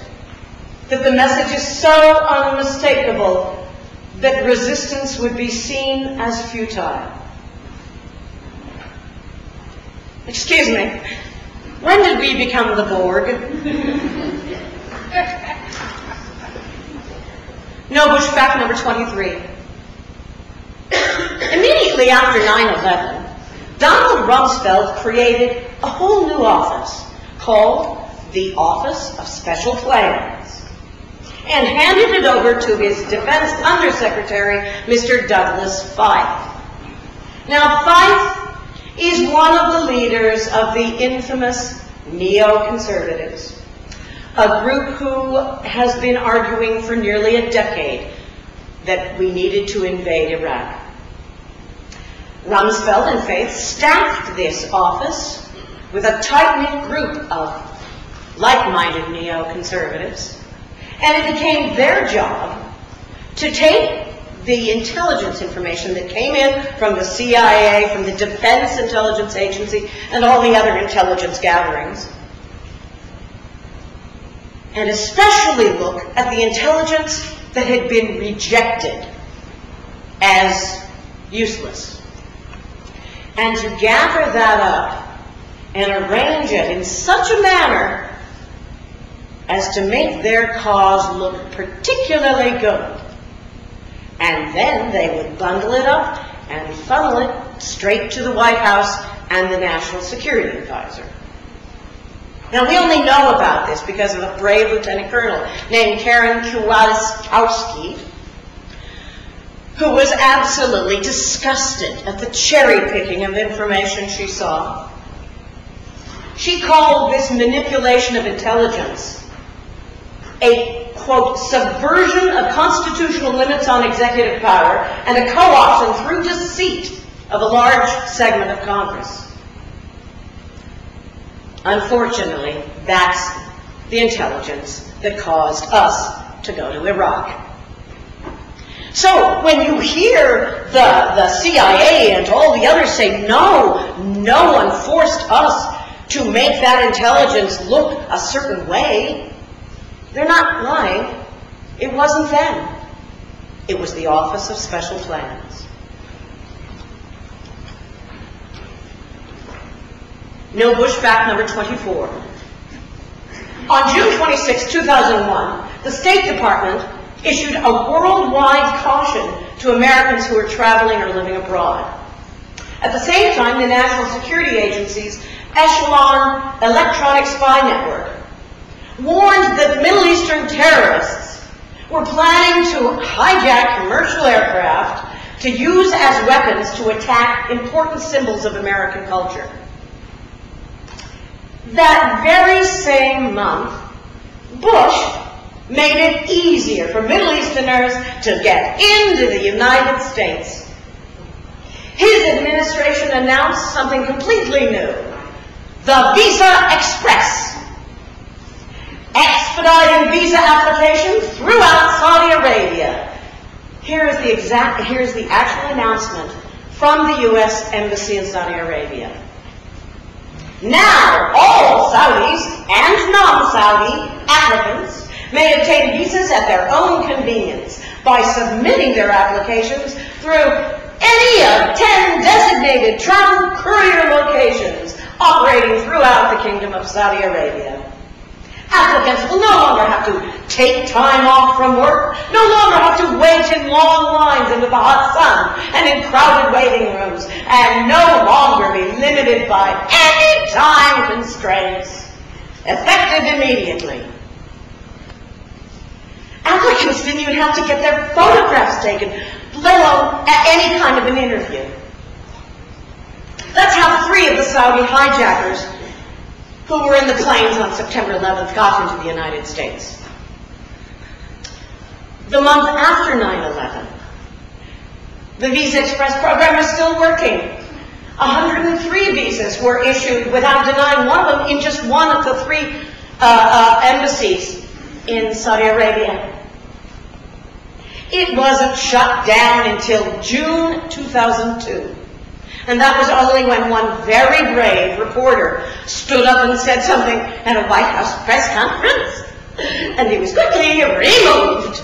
that the message is so unmistakable that resistance would be seen as futile." Excuse me, when did we become the Borg? No, Bush fact number 23. Immediately after 9/11, Donald Rumsfeld created a whole new office called the Office of Special Plans and handed it over to his Defense Undersecretary, Mr. Douglas Feith. Now, Feith is one of the leaders of the infamous neoconservatives, a group who has been arguing for nearly a decade that we needed to invade Iraq. Rumsfeld and Feith staffed this office with a tight-knit group of like-minded neoconservatives, and it became their job to take the intelligence information that came in from the CIA, from the Defense Intelligence Agency, and all the other intelligence gatherings, and especially look at the intelligence that had been rejected as useless, and to gather that up and arrange it in such a manner as to make their cause look particularly good. And then they would bundle it up and funnel it straight to the White House and the National Security Advisor. Now, we only know about this because of a brave lieutenant colonel named Karen Kowalski, who was absolutely disgusted at the cherry-picking of information she saw. She called this manipulation of intelligence a, quote, subversion of constitutional limits on executive power and a co-option through deceit of a large segment of Congress. Unfortunately, that's the intelligence that caused us to go to Iraq. So when you hear the CIA and all the others say, no, no one forced us to make that intelligence look a certain way, they're not lying. It wasn't them. It was the Office of Special Plans. No Bush fact number 24. On June 26, 2001, the State Department issued a worldwide caution to Americans who are traveling or living abroad. At the same time, the National Security Agency's Echelon Electronic Spy Network warned that Middle Eastern terrorists were planning to hijack commercial aircraft to use as weapons to attack important symbols of American culture. That very same month, Bush made it easier for Middle Easterners to get into the United States. His administration announced something completely new, the Visa Express, expediting visa applications throughout Saudi Arabia. Here's the actual announcement from the U.S. Embassy in Saudi Arabia. Now, all Saudis and non-Saudi applicants may obtain visas at their own convenience by submitting their applications through any of 10 designated travel courier locations operating throughout the Kingdom of Saudi Arabia. Applicants will no longer have to take time off from work, no longer have to wait in long lines into the hot sun and in crowded waiting rooms, and no longer be limited by any time constraints. Effective immediately. Applicants didn't even have to get their photographs taken, let alone at any kind of an interview. That's how 3 of the Saudi hijackers who were in the planes on September 11th got into the United States. The month after 9/11, the Visa Express program is still working. 103 visas were issued without denying one of them in just one of the 3 embassies in Saudi Arabia. It wasn't shut down until June 2002. And that was only when one very brave reporter stood up and said something at a White House press conference, and he was quickly removed.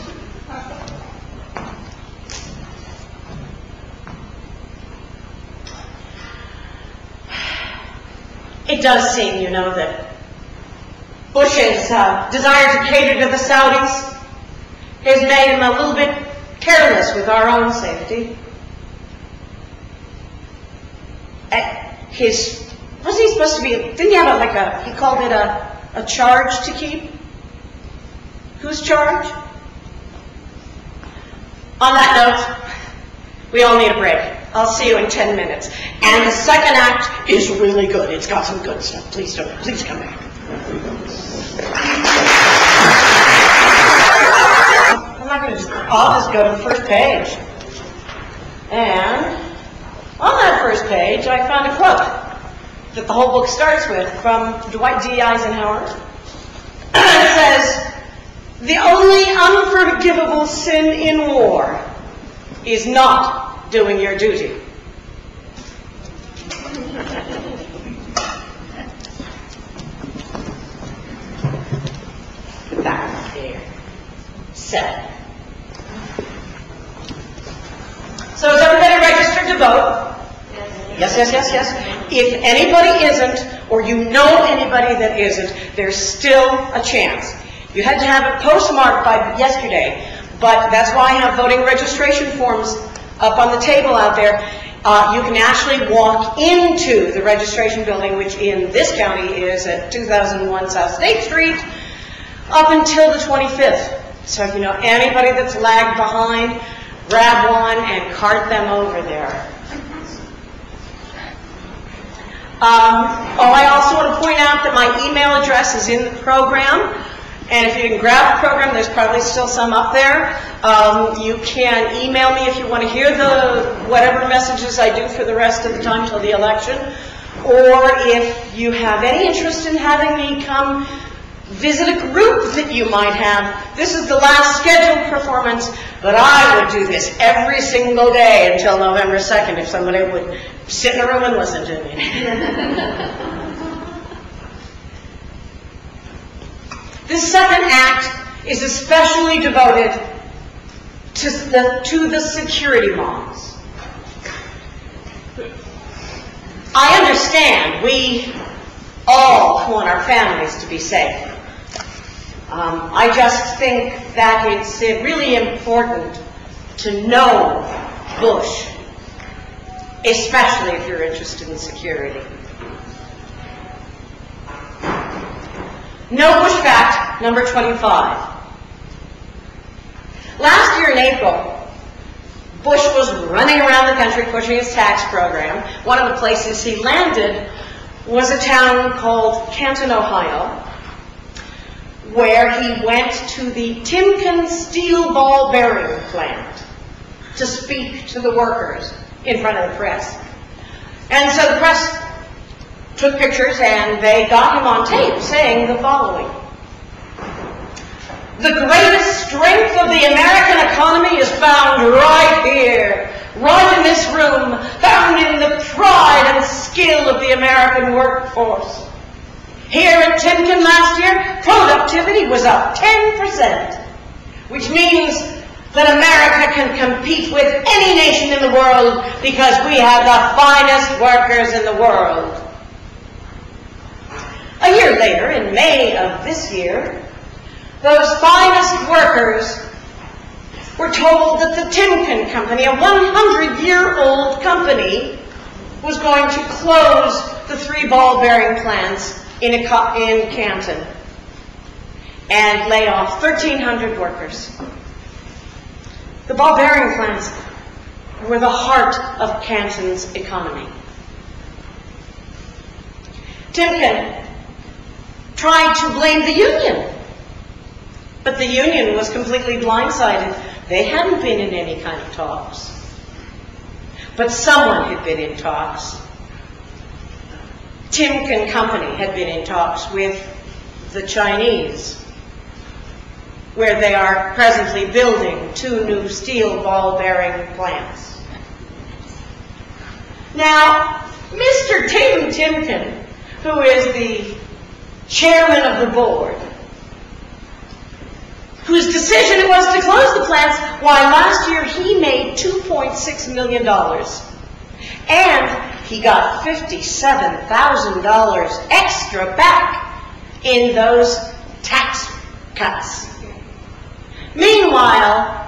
It does seem, you know, that Bush's desire to cater to the Saudis has made him a little bit careless with our own safety. Wasn't he supposed to be, didn't he have he called it a charge to keep? Whose charge? On that note, we all need a break. I'll see you in 10 minutes. And the second act is really good. It's got some good stuff. Please come back. I'll just go to the first page. And on that first page, I found a quote that the whole book starts with from Dwight D. Eisenhower. It says, "The only unforgivable sin in war is not doing your duty." Put that one there. So is everybody registered to vote? Yes. If anybody isn't, or you know anybody that isn't, there's still a chance. You had to have it postmarked by yesterday, but that's why I have voting registration forms up on the table out there. You can actually walk into the registration building, which in this county is at 2001 South State Street, up until the 25th. So if you know anybody that's lagged behind, grab one and cart them over there. I also want to point out that my email address is in the program, and if you can grab the program, there's probably still some up there. You can email me if you want to hear whatever messages I do for the rest of the time till the election, or if you have any interest in having me come visit a group that you might have. This is the last scheduled performance, but I would do this every single day until November 2nd if somebody would sit in a room and listen to me. This second act is especially devoted to the security moms. I understand we all want our families to be safe. I just think that it's really important to know Bush, especially if you're interested in security. No Bush fact number 25. Last year in April, Bush was running around the country pushing his tax program. One of the places he landed was a town called Canton, Ohio, where he went to the Timken steel ball bearing plant to speak to the workers in front of the press. And so the press took pictures and they got him on tape saying the following: "The greatest strength of the American economy is found right here, right in this room, found in the pride and skill of the American workforce. Here at Timken last year, productivity was up 10%, which means that America can compete with any nation in the world because we have the finest workers in the world." A year later, in May of this year, those finest workers were told that the Timken Company, a 100-year-old company, was going to close the 3 ball bearing plants in Canton and lay off 1,300 workers. The ball bearing plants were the heart of Canton's economy. Timken tried to blame the union, but the union was completely blindsided. They hadn't been in any kind of talks. But someone had been in talks. Timken Company had been in talks with the Chinese, where they are presently building 2 new steel ball bearing plants. Now, Mr. Tim Timken, who is the chairman of the board, whose decision it was to close the plants, why, last year he made $2.6 million. And he got $57,000 extra back in those tax cuts. Meanwhile,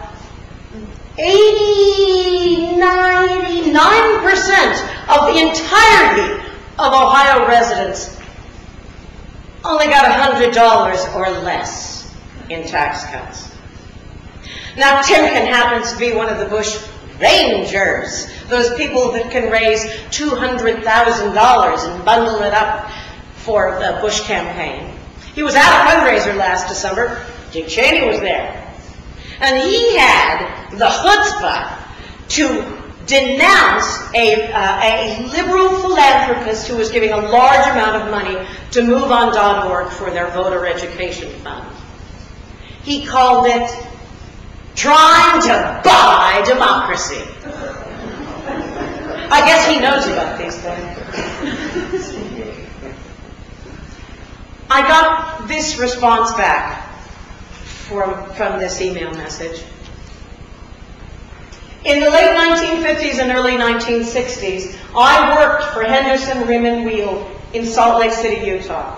99% of the entirety of Ohio residents only got $100 or less in tax cuts. Now, Timken happens to be one of the Bush Rangers, those people that can raise $200,000 and bundle it up for the Bush campaign. He was at a fundraiser last December. Dick Cheney was there. And he had the chutzpah to denounce a liberal philanthropist who was giving a large amount of money to MoveOn.org for their voter education fund. He called it trying to buy democracy. I guess he knows about these things. I got this response back from this email message. In the late 1950s and early 1960s, I worked for Henderson, Rim and Wheel in Salt Lake City, Utah.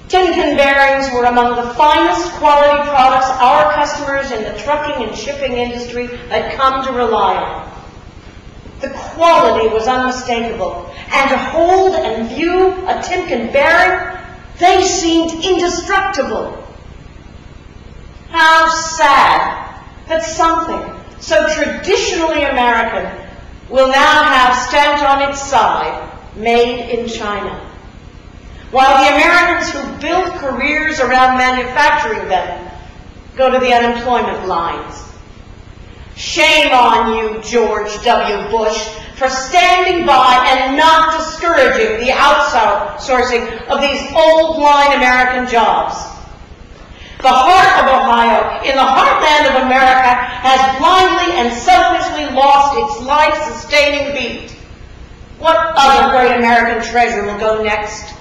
Timken bearings were among the finest quality products our customers in the trucking and shipping industry had come to rely on. The quality was unmistakable, and to hold and view a Timken bearing, they seemed indestructible. How sad that something so traditionally American will now have stamped on its side, "Made in China," while the Americans who built careers around manufacturing them go to the unemployment lines. Shame on you, George W. Bush, for standing by and not discouraging the outsourcing of these old-line American jobs. The heart of Ohio, in the heartland of America, has blindly and selfishly lost its life-sustaining beat. What other great American treasure will go next?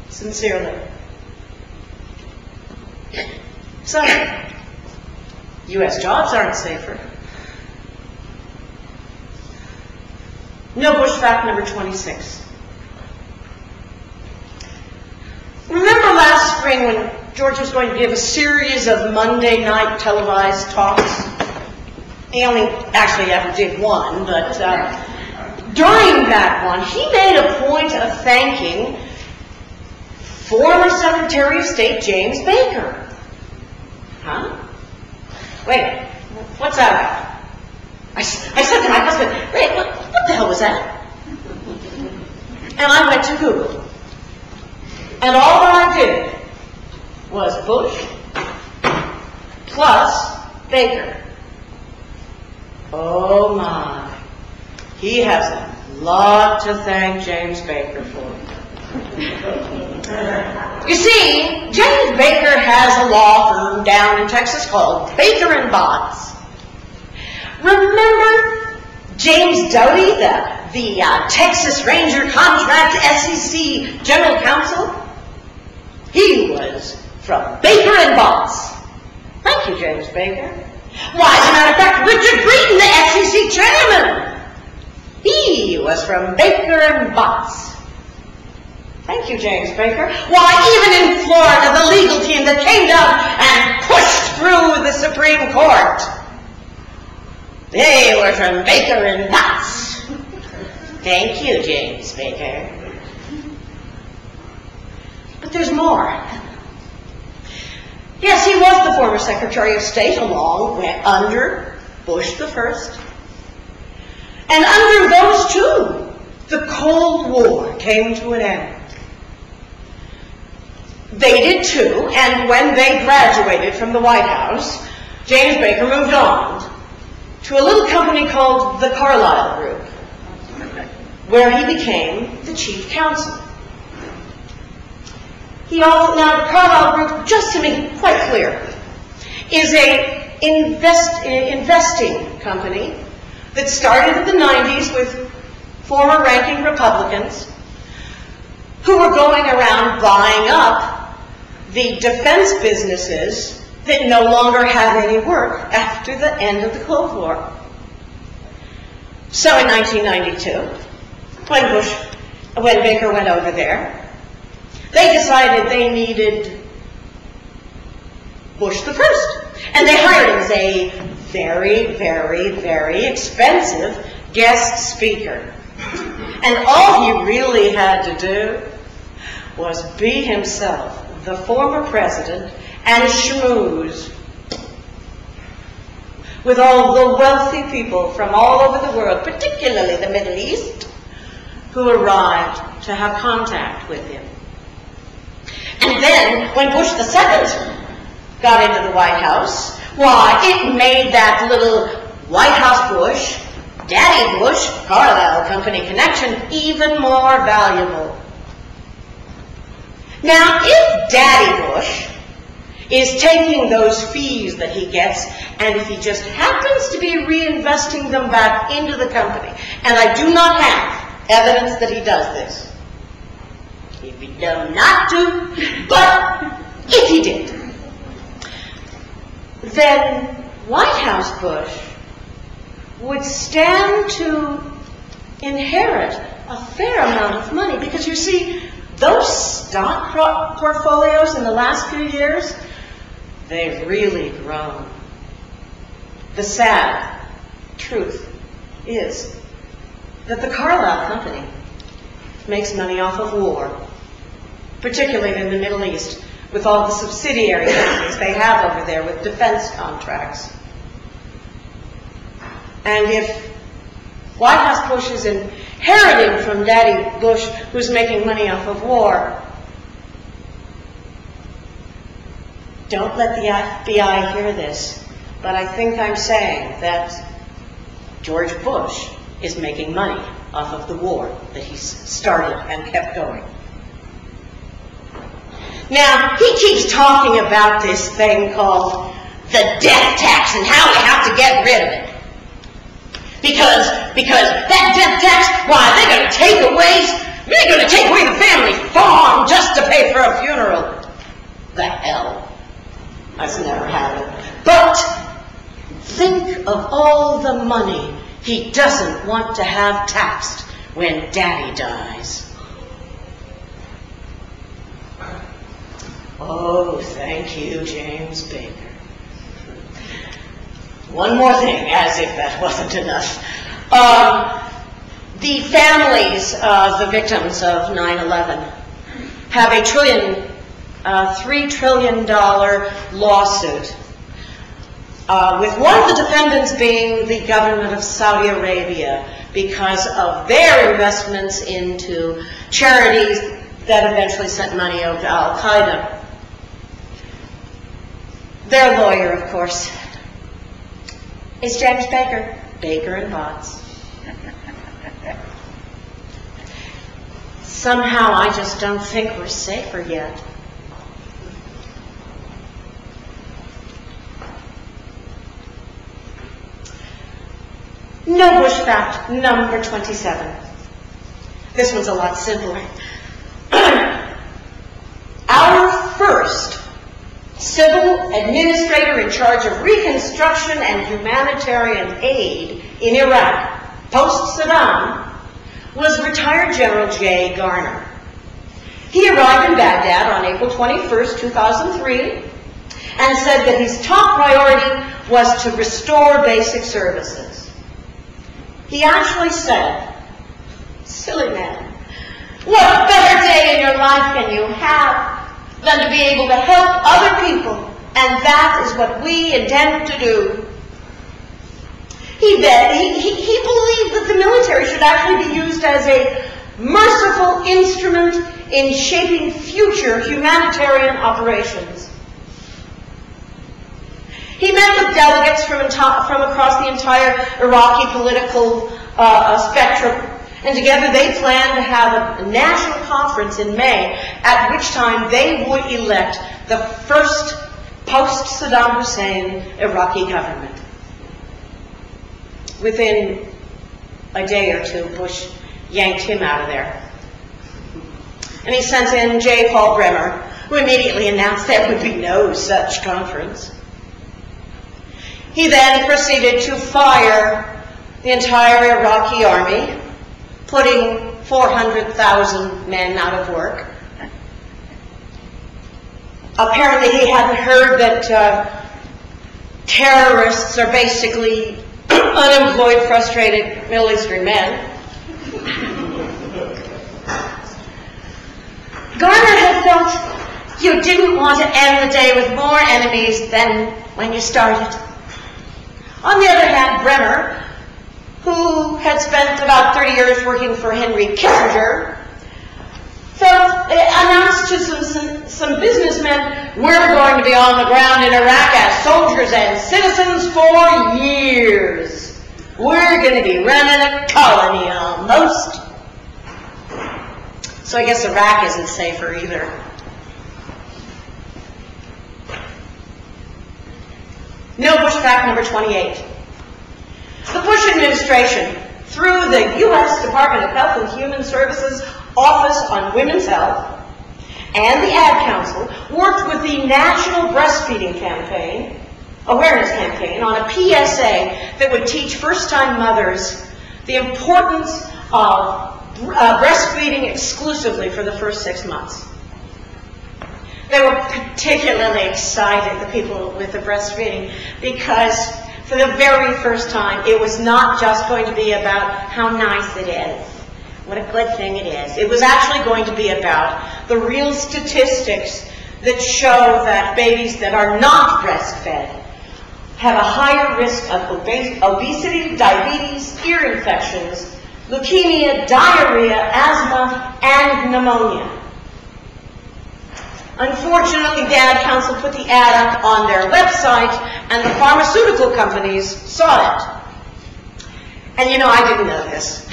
Sincerely. So, U.S. jobs aren't safer. No Bush fact number 26. spring when George was going to give a series of Monday night televised talks. He only actually ever did one, but during that one, he made a point of thanking former Secretary of State James Baker. Huh? Wait, what's that about? I said to my husband, Ray, what the hell was that? And I went to Google. And all I did was Bush plus Baker. Oh my. He has a lot to thank James Baker for. You see, James Baker has a law firm down in Texas called Baker and Botts. Remember James Doty, the Texas Ranger Contract SEC General Counsel? He was from Baker and Botts. Thank you, James Baker. Why, as a matter of fact, Richard Breeden, the SEC chairman, he was from Baker and Botts. Thank you, James Baker. Why, even in Florida, the legal team that came down and pushed through the Supreme Court, they were from Baker and Botts. Thank you, James Baker. But there's more. Yes, he was the former Secretary of State under Bush the First. And under those two, the Cold War came to an end. They did too, and when they graduated from the White House, James Baker moved on to a little company called the Carlyle Group, where he became the chief counsel. Now, the Carlyle Group, just to make it quite clear, is a investing company that started in the 90s with former ranking Republicans who were going around buying up the defense businesses that no longer had any work after the end of the Cold War. So in 1992, when Baker went over there, they decided they needed Bush the First. And they hired him as a very, very, very expensive guest speaker. And all he really had to do was be himself, the former president, and schmooze with all the wealthy people from all over the world, particularly the Middle East, who arrived to have contact with him. And then, when Bush II got into the White House, why, it made that little White House Bush, Daddy Bush, Carlyle Company connection even more valuable. Now, if Daddy Bush is taking those fees that he gets, and if he just happens to be reinvesting them back into the company, and I do not have evidence that he does this, he'd be dumb not to, but if he did, then White House Bush would stand to inherit a fair amount of money, because you see, those stock portfolios in the last few years, they've really grown. The sad truth is that the Carlyle Company makes money off of war, particularly in the Middle East, with all the subsidiary companies they have over there with defense contracts. And if White House Bush is inheriting from Daddy Bush, who's making money off of war, don't let the FBI hear this, but I think I'm saying that George Bush is making money off of the war that he started and kept going. Now, he keeps talking about this thing called the death tax and how we have to get rid of it. Because that death tax, why, they're going to take away the family farm just to pay for a funeral. The hell. That's never happened. But think of all the money he doesn't want to have taxed when Daddy dies. Oh, thank you, James Baker. One more thing, as if that wasn't enough. The families of the victims of 9/11 have a $3 trillion lawsuit, with one of the defendants being the government of Saudi Arabia because of their investments into charities that eventually sent money over to Al-Qaeda. Their lawyer, of course, is James Baker. Baker and Botts. Somehow I just don't think we're safer yet. No Bush fact number 27. This one's a lot simpler. Our first civil administrator in charge of reconstruction and humanitarian aid in Iraq, post-Saddam, was retired General J. Garner. He arrived in Baghdad on April 21st, 2003, and said that his top priority was to restore basic services. He actually said, "Silly man, what better day in your life can you have than to be able to help other people, and that is what we intend to do." He believed that the military should actually be used as a merciful instrument in shaping future humanitarian operations. He met with delegates from across the entire Iraqi political spectrum, and together they planned to have a national conference in May, at which time they would elect the first post-Saddam Hussein Iraqi government. Within a day or two, Bush yanked him out of there. And he sent in J. Paul Bremer, who immediately announced there would be no such conference. He then proceeded to fire the entire Iraqi army, putting 400,000 men out of work. Apparently he hadn't heard that terrorists are basically unemployed, frustrated Middle Eastern men. Garner had felt you didn't want to end the day with more enemies than when you started. On the other hand, Bremer, who had spent about 30 years working for Henry Kissinger, announced to some businessmen, "We're going to be on the ground in Iraq as soldiers and citizens for years. We're going to be running a colony almost." So I guess Iraq isn't safer either. No Bush fact number 28. The Bush administration, through the U.S. Department of Health and Human Services Office on Women's Health and the Ad Council, worked with the National Breastfeeding Campaign, Awareness Campaign, on a PSA that would teach first-time mothers the importance of breastfeeding exclusively for the first 6 months. They were particularly excited, the people with the breastfeeding, because for the very first time, it was not just going to be about how nice it is, what a good thing it is. It was actually going to be about the real statistics that show that babies that are not breastfed have a higher risk of obesity, diabetes, ear infections, leukemia, diarrhea, asthma, and pneumonia. Unfortunately, the Ad Council put the ad up on their website, and the pharmaceutical companies saw it. And you know, I didn't know this,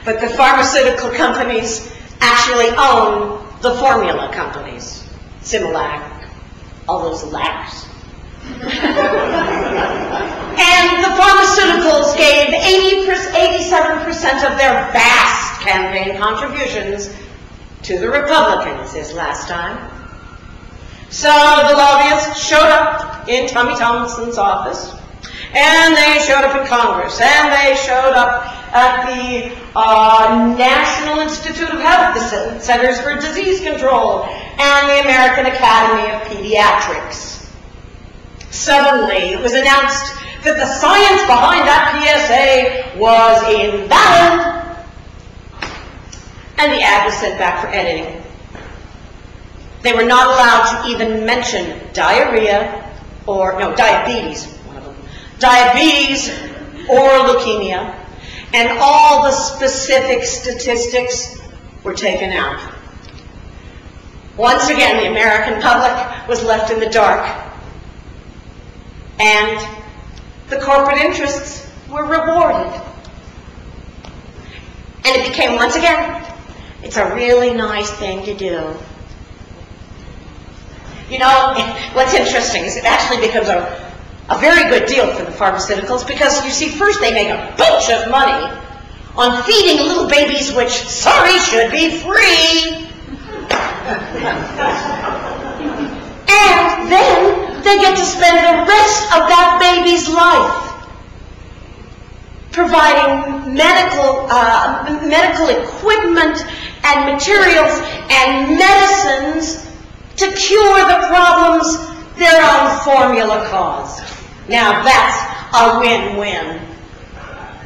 but the pharmaceutical companies actually own the formula companies. Similac, all those lacs. And the pharmaceuticals gave 87% of their vast campaign contributions to the Republicans this last time. So the lobbyists showed up in Tommy Thompson's office, and they showed up in Congress, and they showed up at the National Institute of Health, the Centers for Disease Control, and the American Academy of Pediatrics. Suddenly, it was announced that the science behind that PSA was invalid, and the ad was sent back for editing. They were not allowed to even mention diarrhea, or, no, diabetes, one of them, diabetes or leukemia, and all the specific statistics were taken out. Once again, the American public was left in the dark, and the corporate interests were rewarded. And it became, once again, it's a really nice thing to do. You know, what's interesting is it actually becomes a very good deal for the pharmaceuticals, because you see, first they make a bunch of money on feeding little babies, which, sorry, should be free. And then they get to spend the rest of that baby's life providing medical equipment and materials and medicines to cure the problems their own formula caused. Now that's a win-win,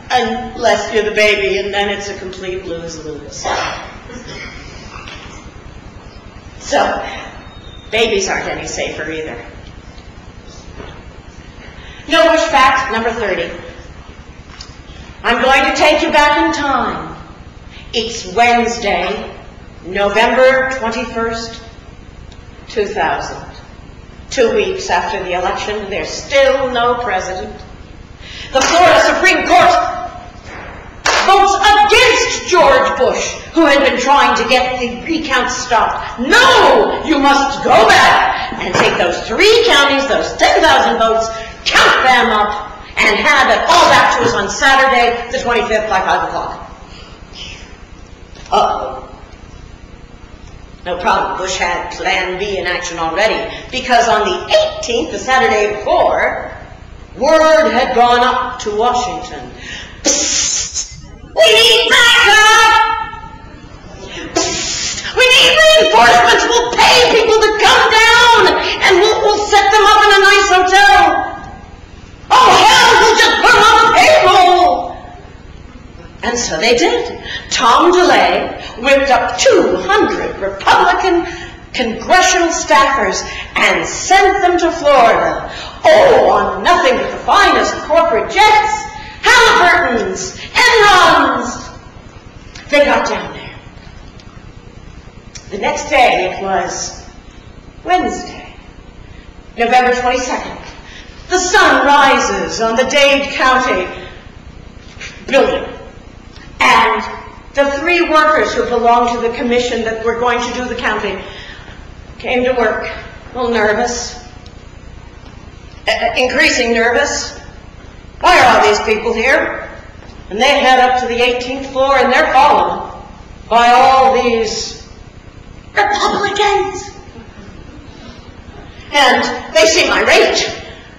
unless you're the baby, and then it's a complete lose-lose. So, babies aren't any safer either. Notice fact number 30. I'm going to take you back in time. It's Wednesday, November 21st, 2000. 2 weeks after the election, there's still no president. The Florida Supreme Court votes against George Bush, who had been trying to get the recount stopped. No, you must go back and take those 3 counties, those 10,000 votes, count them up, and hand it all back to us on Saturday, the 25th, by 5 o'clock. Uh-oh. No problem. Bush had Plan B in action already, because on the 18th, the Saturday before, word had gone up to Washington. Psst! We need backup! Psst! We need reinforcements! We'll pay people to come down, and we'll set them up in a nice hotel. Oh, hell, we'll just put them on the payroll! And so they did. Tom DeLay whipped up 200 Republican congressional staffers and sent them to Florida. Oh, on nothing but the finest corporate jets, Halliburtons, Enrons. They got down there. The next day, it was Wednesday, November 22nd. The sun rises on the Dade County building, and the 3 workers who belonged to the commission that were going to do the counting came to work, a little nervous, increasing nervous. Why are all these people here? And they head up to the 18th floor, and they're followed by all these Republicans. And they seem irate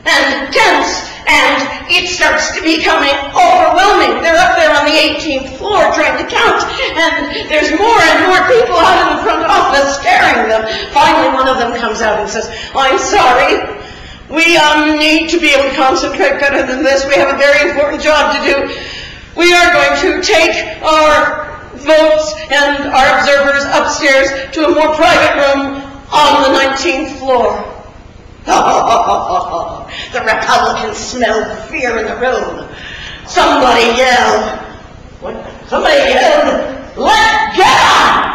and tense, and it starts to becoming overwhelming. They're up there on the 18th floor trying to count, and there's more and more people out in the front office scaring them. Finally, one of them comes out and says, I'm sorry, we need to be able to concentrate better than this. We have a very important job to do. We are going to take our votes and our observers upstairs to a more private room on the 19th floor. The Republicans smelled fear in the room. Somebody yelled, let get up!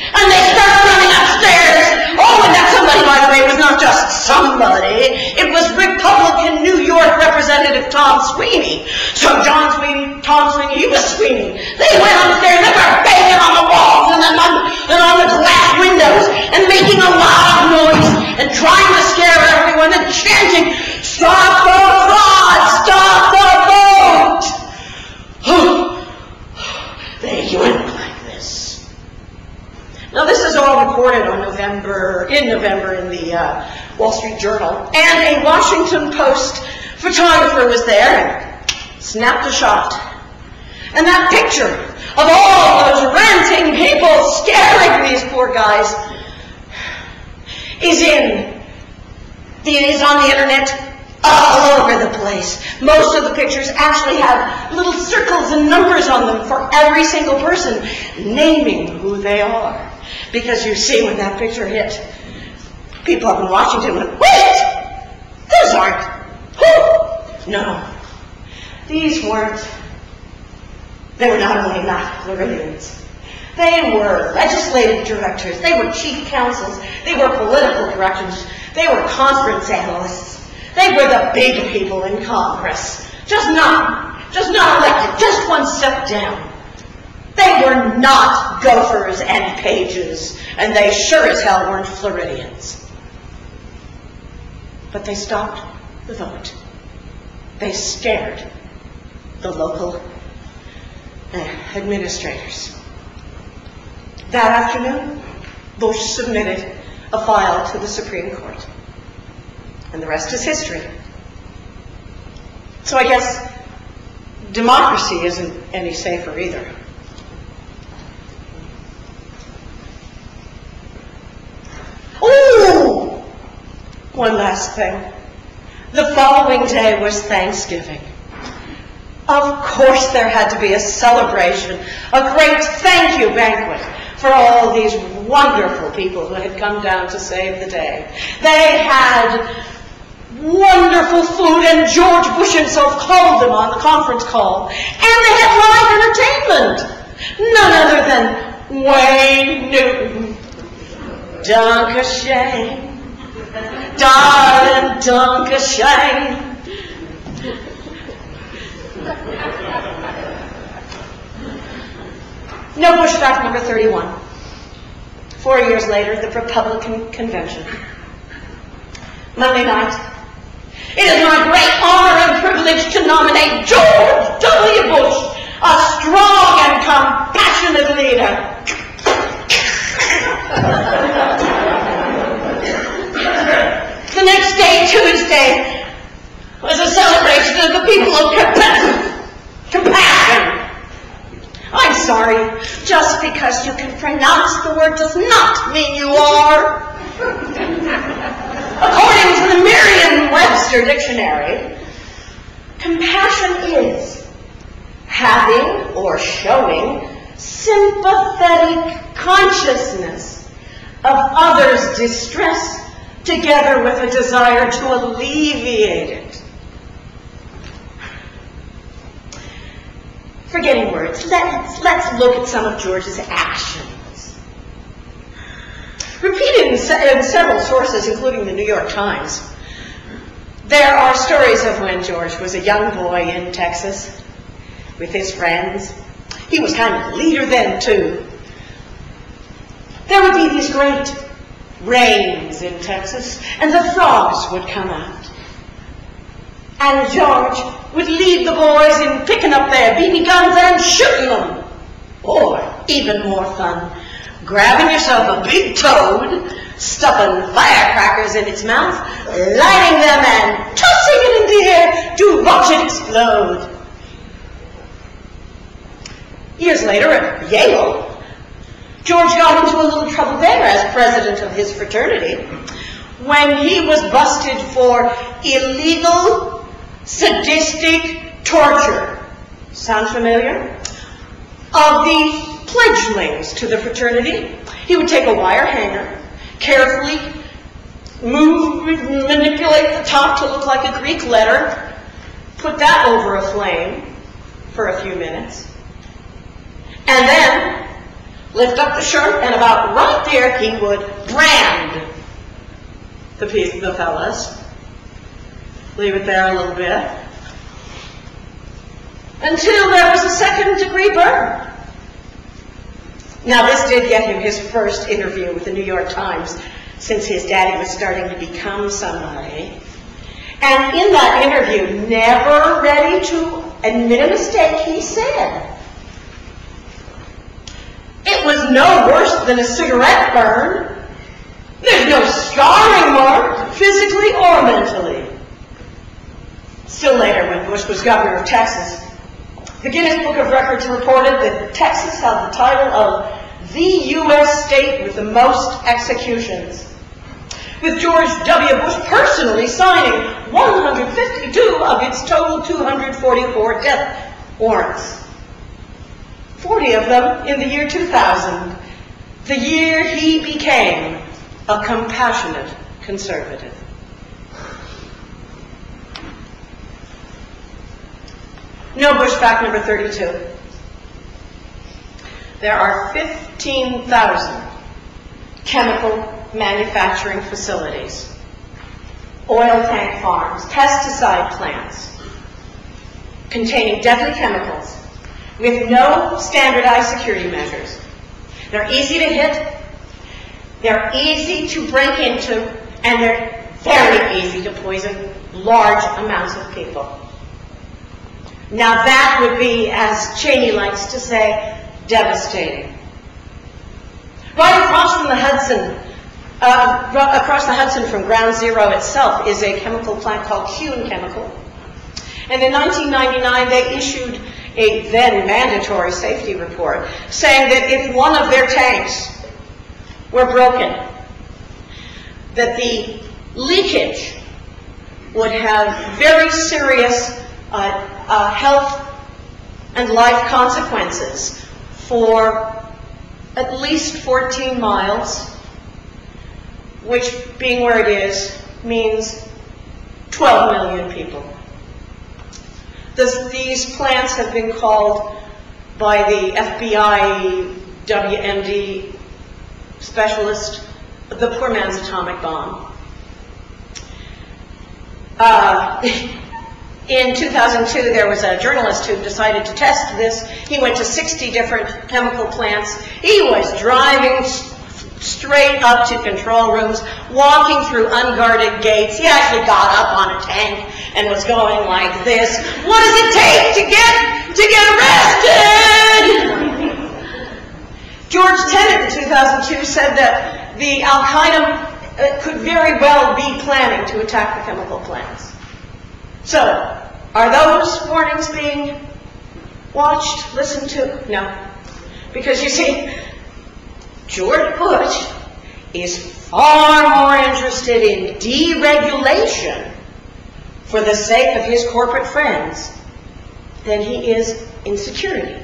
And they start running upstairs. Oh, and that somebody, by the way, was not just somebody. It was Republican New York Representative Tom Sweeney. So Tom Sweeney, he was Sweeney. They went upstairs, they were banging on the walls and on the glass windows and making a lot of noise and trying to scare everyone and chanting, stop the fraud, stop the vote. They went like this. Now this is all recorded on November in the Wall Street Journal, and a Washington Post photographer was there and snapped a shot. And that picture of all those ranting people scaring these poor guys is on the internet all over the place. Most of the pictures actually have little circles and numbers on them for every single person, naming who they are. Because you see, when that picture hit, people up in Washington went, wait! Those aren't. Who? No. These weren't. They were not only not Floridians. They were legislative directors. They were chief counsels. They were political directors. They were conference analysts. They were the big people in Congress. Just not elected, just one step down. They were not gophers and pages, and they sure as hell weren't Floridians. But they stopped the vote. They scared the local administrators. That afternoon, Bush submitted a file to the Supreme Court. And the rest is history. So I guess democracy isn't any safer either. Ooh! One last thing. The following day was Thanksgiving. Of course there had to be a celebration, a great thank you banquet for all these wonderful people who had come down to save the day. They had wonderful food, and George Bush himself called them on the conference call. And they had live entertainment. None other than Wayne Newton. Dankeschön. Darling, Dankeschön. No, Bush fact number 31. 4 years later, the Republican convention. Monday night. It is my great honor and privilege to nominate George W. Bush, a strong and compassionate leader. The next day, Tuesday, was a celebration of the people of compassion. I'm sorry, just because you can pronounce the word does not mean you are. According to the Merriam-Webster dictionary, compassion is having or showing sympathetic consciousness of others' distress together with a desire to alleviate it. Forgetting words, let's look at some of George's actions. Repeated in several sources, including the New York Times, there are stories of when George was a young boy in Texas with his friends. He was kind of a leader then, too. There would be these great rains in Texas, and the frogs would come out. And George would lead the boys in picking up their BB guns and shooting them. Or, even more fun, grabbing yourself a big toad, stuffing firecrackers in its mouth, lighting them and tossing it in the air to watch it explode. Years later at Yale, George got into a little trouble there as president of his fraternity when he was busted for illegal, sadistic torture. Sound familiar? Of the pledgelings to the fraternity. He would take a wire hanger, carefully manipulate the top to look like a Greek letter, put that over a flame for a few minutes, and then lift up the shirt, and about right there he would brand the fellas. Leave it there a little bit until there was a second-degree burn. Now, this did get him his first interview with the New York Times, since his daddy was starting to become somebody. And in that interview, never ready to admit a mistake, he said, "It was no worse than a cigarette burn. There's no scarring mark, physically or mentally." Still later, when Bush was governor of Texas, The Guinness Book of Records reported that Texas held the title of the U.S. state with the most executions, with George W. Bush personally signing 152 of its total 244 death warrants. 40 of them in the year 2000, the year he became a compassionate conservative. No Bush fact number 32. There are 15,000 chemical manufacturing facilities, oil tank farms, pesticide plants containing deadly chemicals with no standardized security measures. They're easy to hit, they're easy to break into, and they're very easy to poison large amounts of people. Now that would be, as Cheney likes to say, devastating. Right across from the Hudson, from Ground Zero itself is a chemical plant called Kuhn Chemical. And in 1999, they issued a then mandatory safety report saying that if one of their tanks were broken, that the leakage would have very serious health and life consequences for at least 14 miles, which, being where it is, means 12 million people. These plants have been called by the FBI WMD specialist the poor man's atomic bomb. In 2002, there was a journalist who decided to test this. He went to 60 different chemical plants. He was driving straight up to control rooms, walking through unguarded gates. He actually got up on a tank and was going like this. What does it take to get arrested? George Tenet in 2002 said that the Al-Qaeda could very well be planning to attack the chemical plants. So, are those warnings being watched, listened to? No. Because you see, George Bush is far more interested in deregulation for the sake of his corporate friends than he is in security.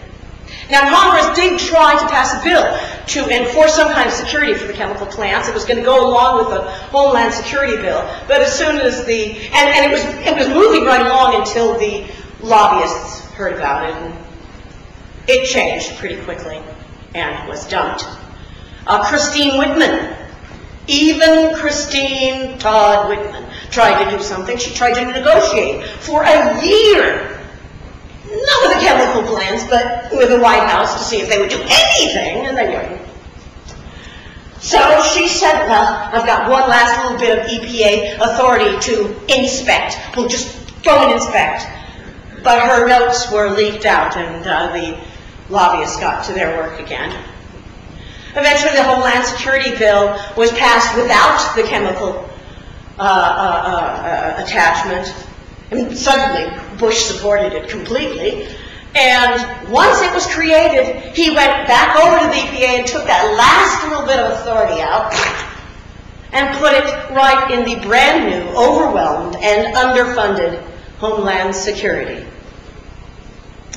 Now, Congress did try to pass a bill to enforce some kind of security for the chemical plants. It was going to go along with the Homeland Security bill, but as soon as it was moving right along until the lobbyists heard about it, and it changed pretty quickly and was dumped. Christine Whitman, even Christine Todd Whitman, tried to do something. She tried to negotiate for a year. Not with the chemical plants, but with the White House to see if they would do anything, and they wouldn't. So she said, well, I've got one last little bit of EPA authority to inspect. We'll just go and inspect. But her notes were leaked out, and the lobbyists got to their work again. Eventually, the Homeland Security bill was passed without the chemical attachment. And suddenly, Bush supported it completely. And once it was created, he went back over to the EPA and took that last little bit of authority out and put it right in the brand new, overwhelmed, and underfunded Homeland Security.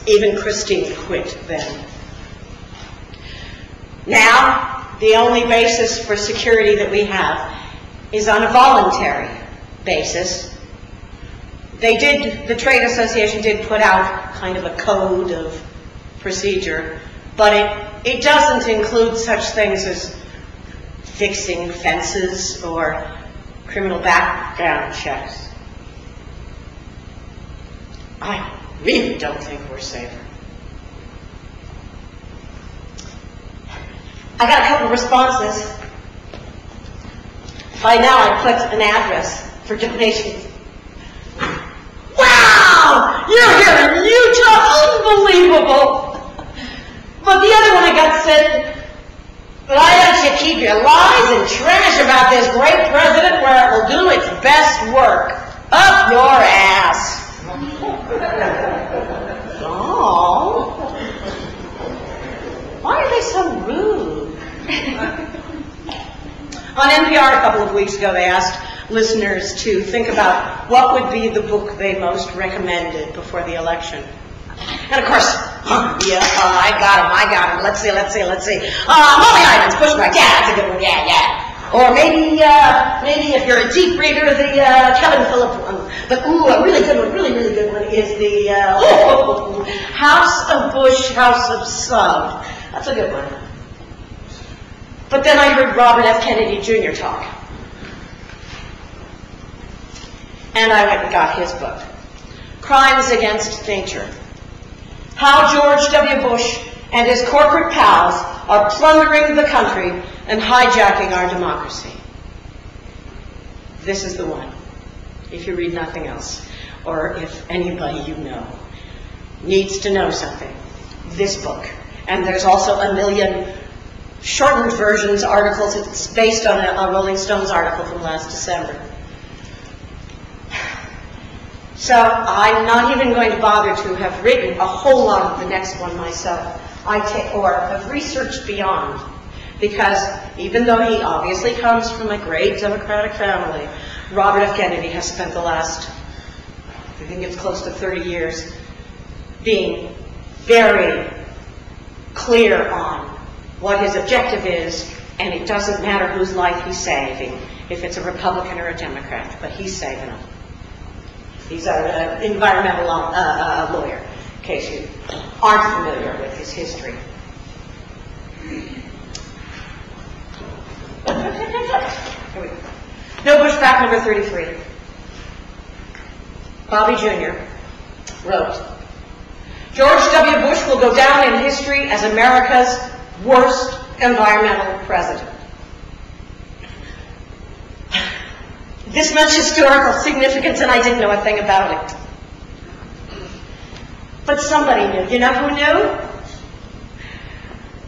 Even Christine quit then. Now, the only basis for security that we have is on a voluntary basis. The trade association did put out kind of a code of procedure, but it doesn't include such things as fixing fences or criminal background checks. I really don't think we're safer. I got a couple of responses. By now I clicked an address for donations. Wow! You're here in Utah! Unbelievable! But the other one I got said, but I let you keep your lies and trash about this great president where it will do its best work. Up your ass. Oh. On NPR a couple of weeks ago, they asked listeners to think about what would be the book they most recommended before the election. And of course, I got him. Let's see. Molly Ivins, Bushwick, yeah, that's a good one, yeah. Or maybe if you're a deep reader, the Kevin Phillip one. But a really good one is the House of Bush, House of Sugg. That's a good one. But then I heard Robert F. Kennedy Jr. talk. And I went and got his book, Crimes Against Nature. How George W. Bush and his corporate pals are plundering the country and hijacking our democracy. This is the one, if you read nothing else, or if anybody you know needs to know something, this book. And there's also a million shortened versions, articles. It's based on a Rolling Stones article from last December. So I'm not even going to bother to have written a whole lot of the next one myself. Or have researched beyond, because even though he obviously comes from a great Democratic family, Robert F. Kennedy has spent the last, I think it's close to 30 years, being very clear on what his objective is, and it doesn't matter whose life he's saving, if it's a Republican or a Democrat, but he's saving them. He's an environmental lawyer, in case you aren't familiar with his history. Here we go. No Bush fact number 33. Bobby Jr. wrote, George W. Bush will go down in history as America's worst environmental president. This much historical significance, and I didn't know a thing about it. But somebody knew. You know who knew?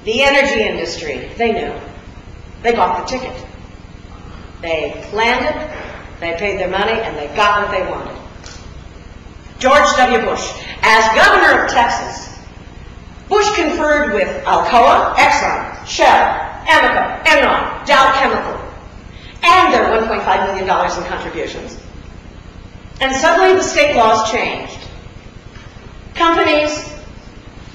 The energy industry. They knew. They bought the ticket. They planned it, they paid their money, and they got what they wanted. George W. Bush, as governor of Texas, Bush conferred with Alcoa, Exxon, Shell, Amoco, Enron, Dow Chemical, and their $1.5 million in contributions. And suddenly the state laws changed. Companies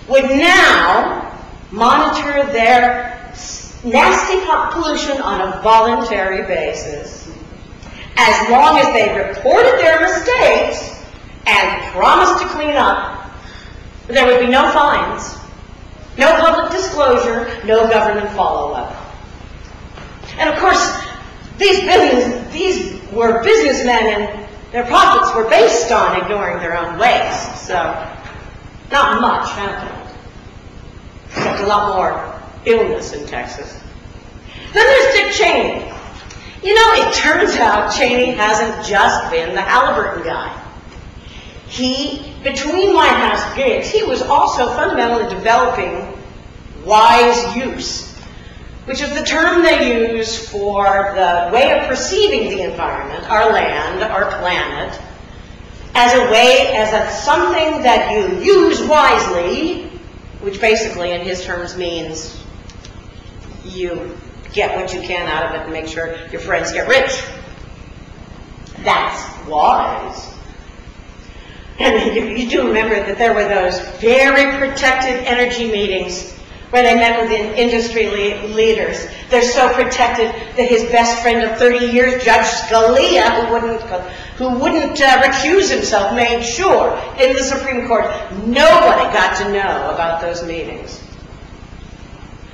would now monitor their nasty pollution on a voluntary basis, as long as they reported their mistakes and promised to clean up. There would be no fines, no public disclosure, no government follow-up. And of course, these were businessmen, and their profits were based on ignoring their own waste. So, not much happened, except a lot more illness in Texas. Then there's Dick Cheney. You know, it turns out Cheney hasn't just been the Halliburton guy. Between White House gigs, he was also fundamental in developing wise use, which is the term they use for the way of perceiving the environment, our land, our planet, as something that you use wisely, which basically in his terms means you get what you can out of it and make sure your friends get rich. That's wise. And you do remember that there were those very protected energy meetings where they met with industry leaders. They're so protected that his best friend of 30 years, Judge Scalia, who wouldn't recuse himself, made sure in the Supreme Court nobody got to know about those meetings.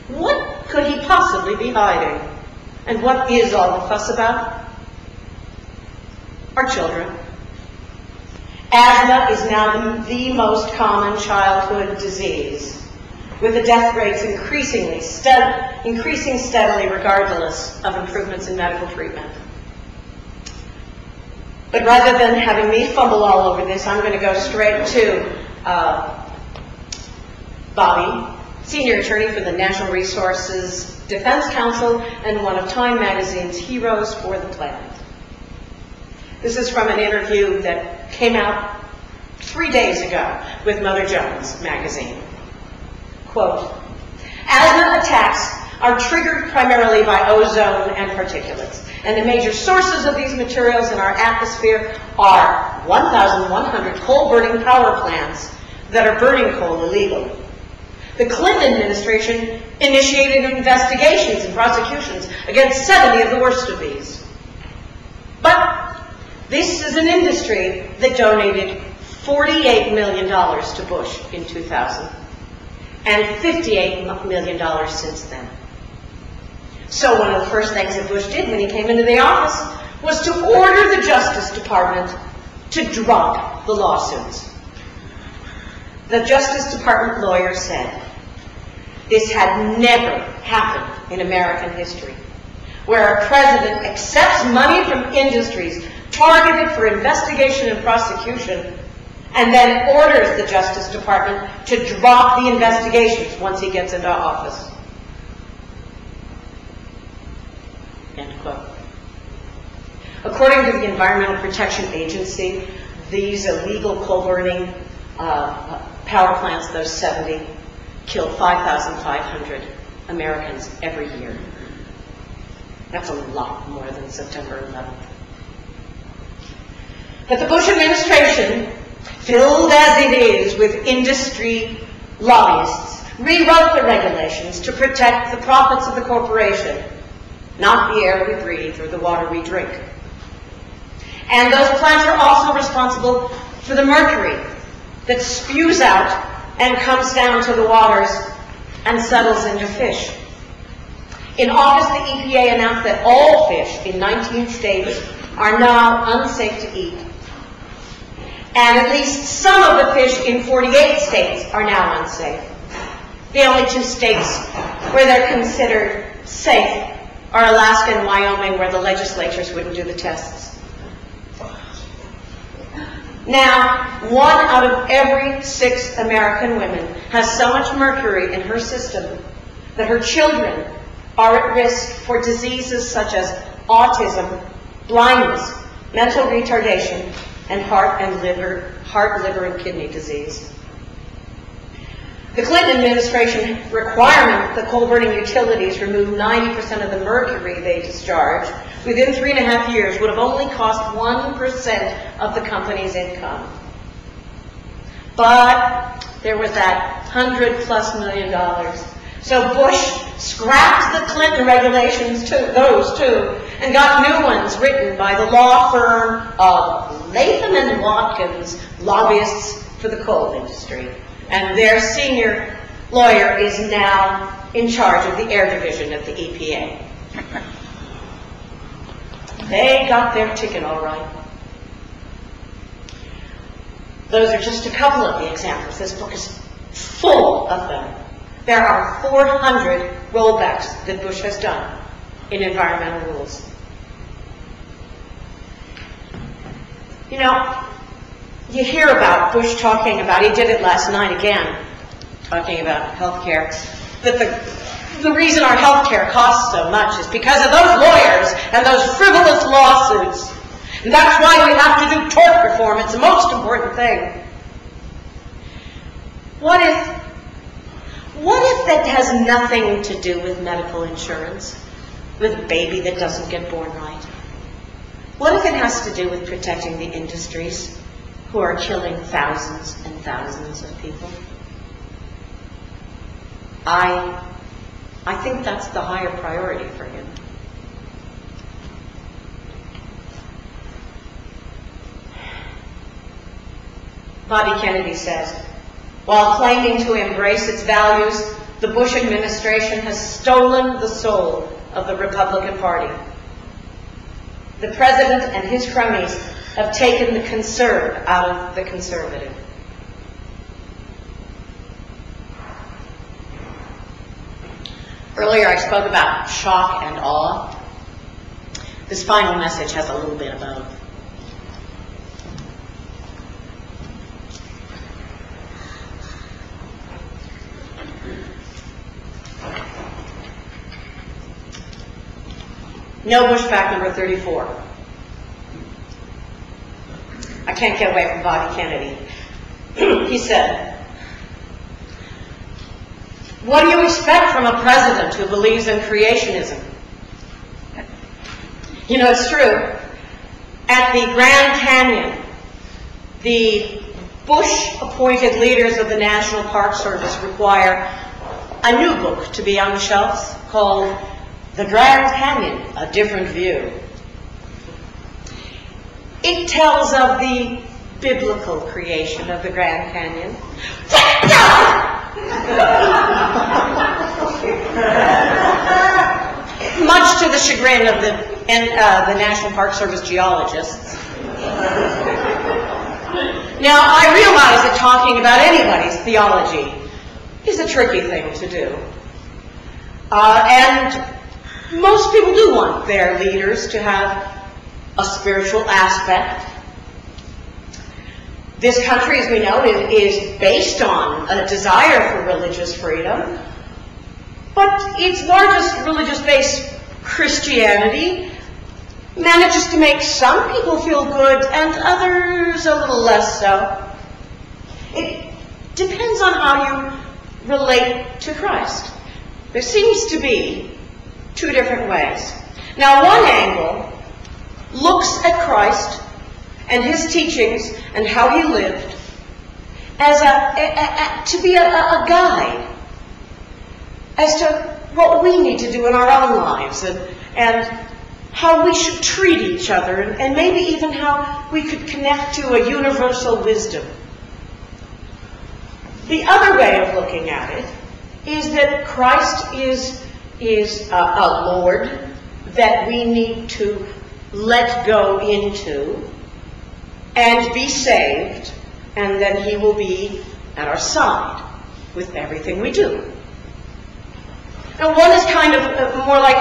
What could he possibly be hiding? And what is all the fuss about? Our children. Asthma is now the most common childhood disease, with the death rates increasing steadily regardless of improvements in medical treatment. But rather than having me fumble all over this, I'm going to go straight to Bobby, senior attorney for the Natural Resources Defense Council and one of Time Magazine's Heroes for the Planet. This is from an interview that came out 3 days ago with Mother Jones magazine. Quote, asthma attacks are triggered primarily by ozone and particulates. And the major sources of these materials in our atmosphere are 1,100 coal-burning power plants that are burning coal illegally. The Clinton administration initiated investigations and prosecutions against 70 of the worst of these. But this is an industry that donated $48 million to Bush in 2000 and $58 million since then. So one of the first things that Bush did when he came into the office was to order the Justice Department to drop the lawsuits. The Justice Department lawyer said, this had never happened in American history, where a president accepts money from industries targeted for investigation and prosecution, and then orders the Justice Department to drop the investigations once he gets into office. End quote. According to the Environmental Protection Agency, these illegal coal-burning power plants, those 70, kill 5,500 Americans every year. That's a lot more than September 11th. But the Bush administration, filled as it is with industry lobbyists, rewrote the regulations to protect the profits of the corporation, not the air we breathe or the water we drink. And those plants are also responsible for the mercury that spews out and comes down to the waters and settles into fish. In August, the EPA announced that all fish in 19 states are now unsafe to eat. And at least some of the fish in 48 states are now unsafe. The only two states where they're considered safe are Alaska and Wyoming, where the legislatures wouldn't do the tests. Now, 1 out of every 6 American women has so much mercury in her system that her children are at risk for diseases such as autism, blindness, mental retardation, and heart, liver, and kidney disease. The Clinton administration requirement that coal-burning utilities remove 90% of the mercury they discharge within 3.5 years would have only cost 1% of the company's income. But there was that $100+ million. So Bush scrapped the Clinton regulations, those two, and got new ones written by the law firm of Latham and Watkins, lobbyists for the coal industry. And their senior lawyer is now in charge of the air division at the EPA. They got their ticket all right. Those are just a couple of the examples. This book is full of them. There are 400 rollbacks that Bush has done in environmental rules. You know, you hear about Bush talking about, he did it last night again, talking about health care, that the reason our health care costs so much is because of those lawyers and those frivolous lawsuits. And that's why we have to do tort reform. It's the most important thing. What if that has nothing to do with medical insurance, with a baby that doesn't get born right? What if it has to do with protecting the industries who are killing thousands and thousands of people? I think that's the higher priority for him. Bobby Kennedy says, while claiming to embrace its values, the Bush administration has stolen the soul of the Republican Party. The president and his cronies have taken the conserve out of the conservative. Earlier I spoke about shock and awe. This final message has a little bit of both. No Bush fact number 34. I can't get away from Bobby Kennedy. He said, What do you expect from a president who believes in creationism? You know, it's true. At the Grand Canyon, the Bush-appointed leaders of the National Park Service require a new book to be on the shelves called The Grand Canyon, A Different View. It tells of the biblical creation of the Grand Canyon. Much to the chagrin of the National Park Service geologists. Now, I realize that talking about anybody's theology is a tricky thing to do. And most people do want their leaders to have a spiritual aspect. This country, as we know, is based on a desire for religious freedom, but its largest religious base, Christianity, manages to make some people feel good and others a little less so. It depends on how you relate to Christ. There seems to be two different ways. Now, one angle looks at Christ and his teachings and how he lived as to be a guide as to what we need to do in our own lives and how we should treat each other and maybe even how we could connect to a universal wisdom. The other way of looking at it is that Christ is a Lord that we need to let go into and be saved, and then he will be at our side with everything we do. Now, one is kind of more like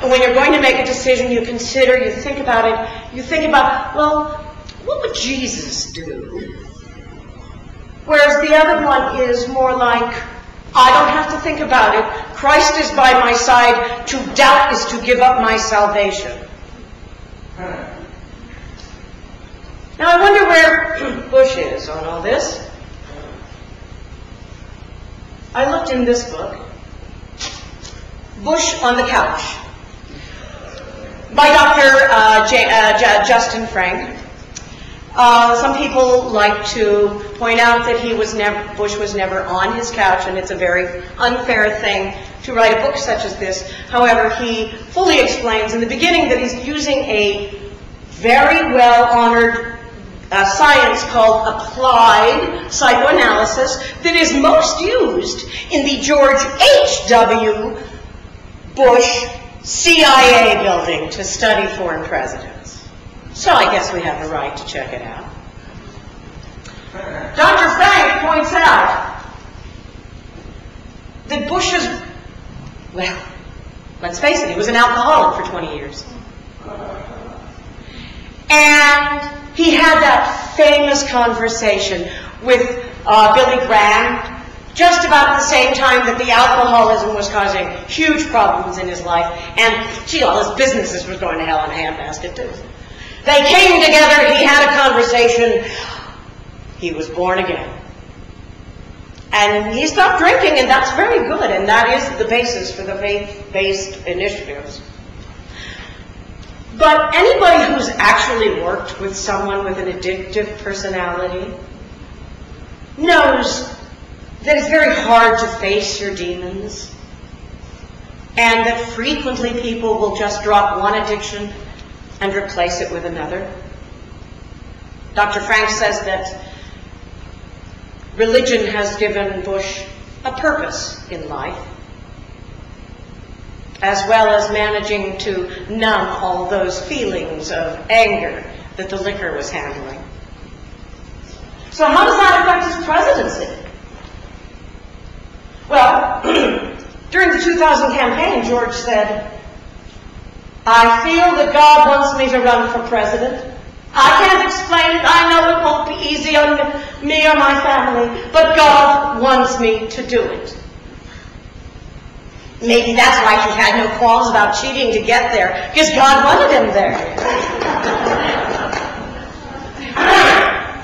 when you're going to make a decision, you consider, you think about it, you think about, well, what would Jesus do? Whereas the other one is more like, I don't have to think about it. Christ is by my side. To doubt is to give up my salvation. Now, I wonder where Bush is on all this. I looked in this book, Bush on the Couch, by Dr. Justin Frank. Some people like to point out that Bush was never on his couch, and it's a very unfair thing to write a book such as this. However, he fully explains in the beginning that he's using a very well-honored science called applied psychoanalysis that is most used in the George H.W. Bush CIA building to study foreign presidents. So I guess we have a right to check it out. Dr. Frank points out that Bush's, well, let's face it, he was an alcoholic for 20 years. And he had that famous conversation with Billy Graham just about the same time that the alcoholism was causing huge problems in his life, and gee, all his businesses was going to hell in a handbasket too. They came together, he had a conversation, he was born again. And he stopped drinking, and that's very good, and that is the basis for the faith-based initiatives. But anybody who's actually worked with someone with an addictive personality knows that it's very hard to face your demons, and that frequently people will just drop one addiction and replace it with another. Dr. Frank says that religion has given Bush a purpose in life, as well as managing to numb all those feelings of anger that the liquor was handling. So how does that affect his presidency? Well, during the 2000 campaign, George said, I feel that God wants me to run for president. I can't explain it. I know it won't be easy on me or my family, but God wants me to do it. Maybe that's why he had no qualms about cheating to get there, because God wanted him there.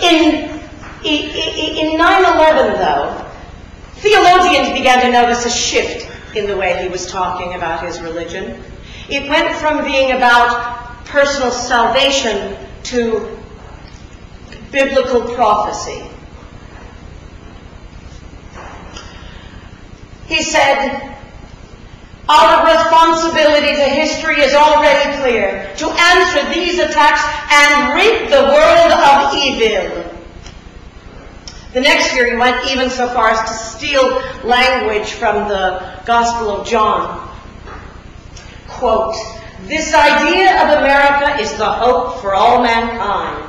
In 9/11, though, theologians Republicans began to notice a shift in the way he was talking about his religion. It went from being about personal salvation to biblical prophecy. He said, "Our responsibility to history is already clear, to answer these attacks and rid the world of evil." The next year he went even so far as to steal language from the Gospel of John. Quote, "This idea of America is the hope for all mankind.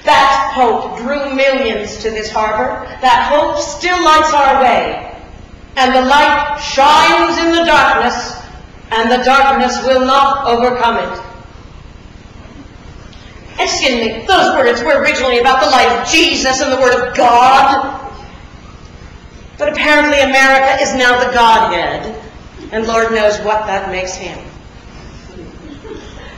That hope drew millions to this harbor. That hope still lights our way. And the light shines in the darkness, and the darkness will not overcome it." Excuse me, those words were originally about the light of Jesus and the Word of God. But apparently America is now the Godhead, and Lord knows what that makes him.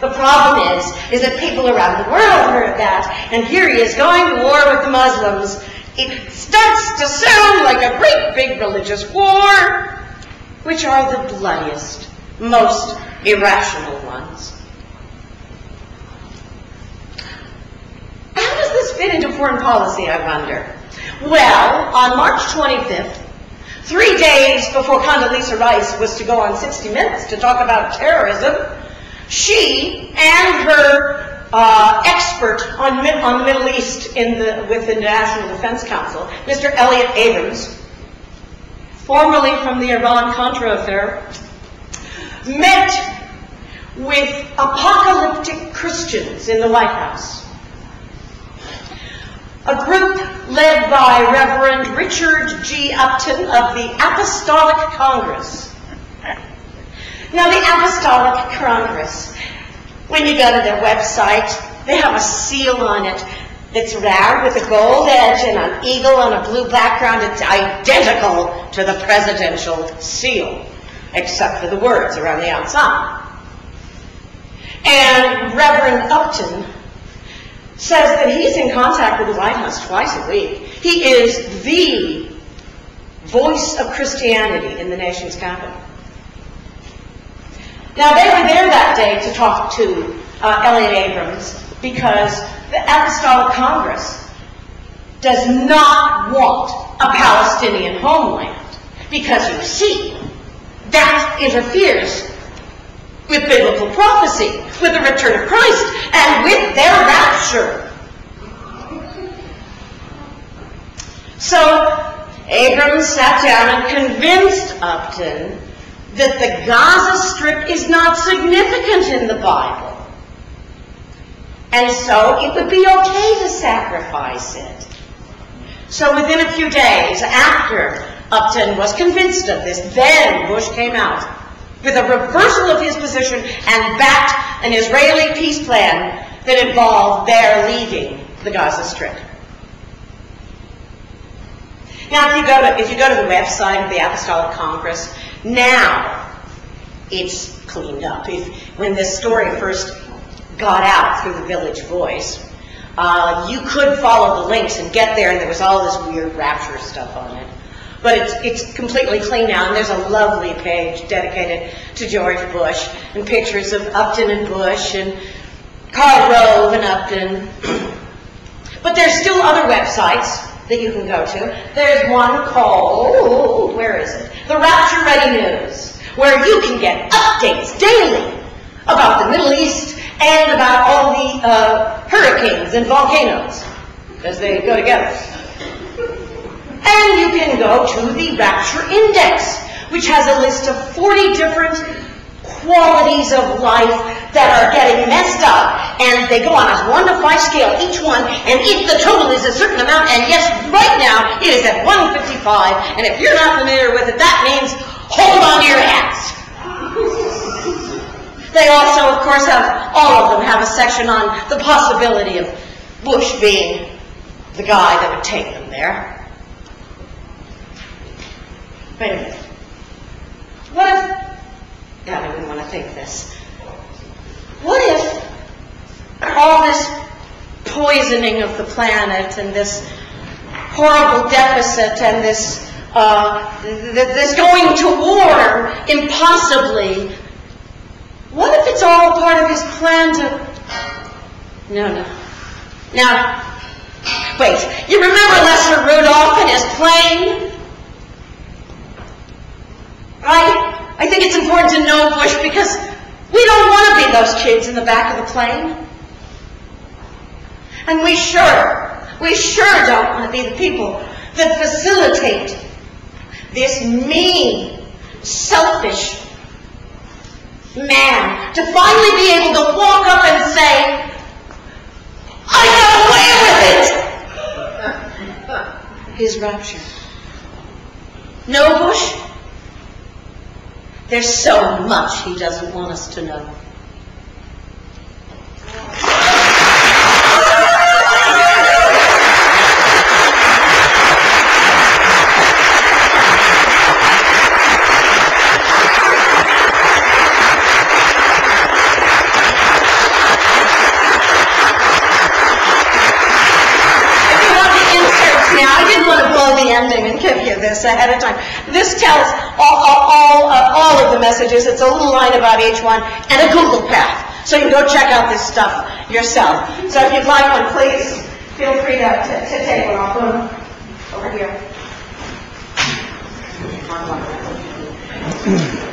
The problem is that people around the world heard that, and here he is going to war with the Muslims. It starts to sound like a great big religious war, which are the bloodiest, most irrational ones. How does this fit into foreign policy, I wonder? Well, on March 25th, 3 days before Condoleezza Rice was to go on 60 Minutes to talk about terrorism, she and her expert on the Middle East with the National Defense Council, Mr. Elliot Abrams, formerly from the Iran-Contra affair, met with apocalyptic Christians in the White House. A group led by Reverend Richard G. Upton of the Apostolic Congress. Now, the Apostolic Congress, when you go to their website, they have a seal on it that's round with a gold edge and an eagle on a blue background. It's identical to the presidential seal, except for the words around the outside. And Reverend Upton says that he's in contact with the White House twice a week. He is the voice of Christianity in the nation's capital. Now, they were there that day to talk to Elliot Abrams because the Apostolic Congress does not want a Palestinian homeland because, you see, that interferes with biblical prophecy, with the return of Christ, and with their rapture. So Abrams sat down and convinced Upton that the Gaza Strip is not significant in the Bible, and so it would be okay to sacrifice it. So within a few days after Upton was convinced of this, then Bush came out with a reversal of his position and backed an Israeli peace plan that involved their leaving the Gaza Strip. Now, if you go to the website of the Apostolic Congress, now it's cleaned up. When this story first got out through the Village Voice, you could follow the links and get there, and there was all this weird rapture stuff on it. But it's completely clean now, and there's a lovely page dedicated to George Bush, and pictures of Upton and Bush, and Karl Rove and Upton. But there's still other websites that you can go to. There's one called, where is it? The Rapture Ready News, where you can get updates daily about the Middle East and about all the hurricanes and volcanoes, as they go together. And you can go to the Rapture Index, which has a list of 40 different qualities of life that are getting messed up, and they go on a 1 to 5 scale, each one, and if the total is a certain amount, and yes, right now it is at 155, and if you're not familiar with it, that means hold on to your hats. They also, of course, all of them have a section on the possibility of Bush being the guy that would take them there. Wait a minute. What if, God, I wouldn't want to think this. What if all this poisoning of the planet and this horrible deficit and this that's going to war impossibly. What if it's all part of his plan to... No. Now, wait, you remember Lesser Rudolph and his plane? Right? I think it's important to know, Bush, because we don't want to be those kids in the back of the plane. And we sure don't want to be the people that facilitate this mean, selfish man to finally be able to walk up and say, I got away with it! His rapture. No, Bush? There's so much he doesn't want us to know. Ending and give you this ahead of time. This tells all of the messages. It's a little line about each one and a Google path. So you can go check out this stuff yourself. So if you'd like one, please feel free to take one. I'll put them over here.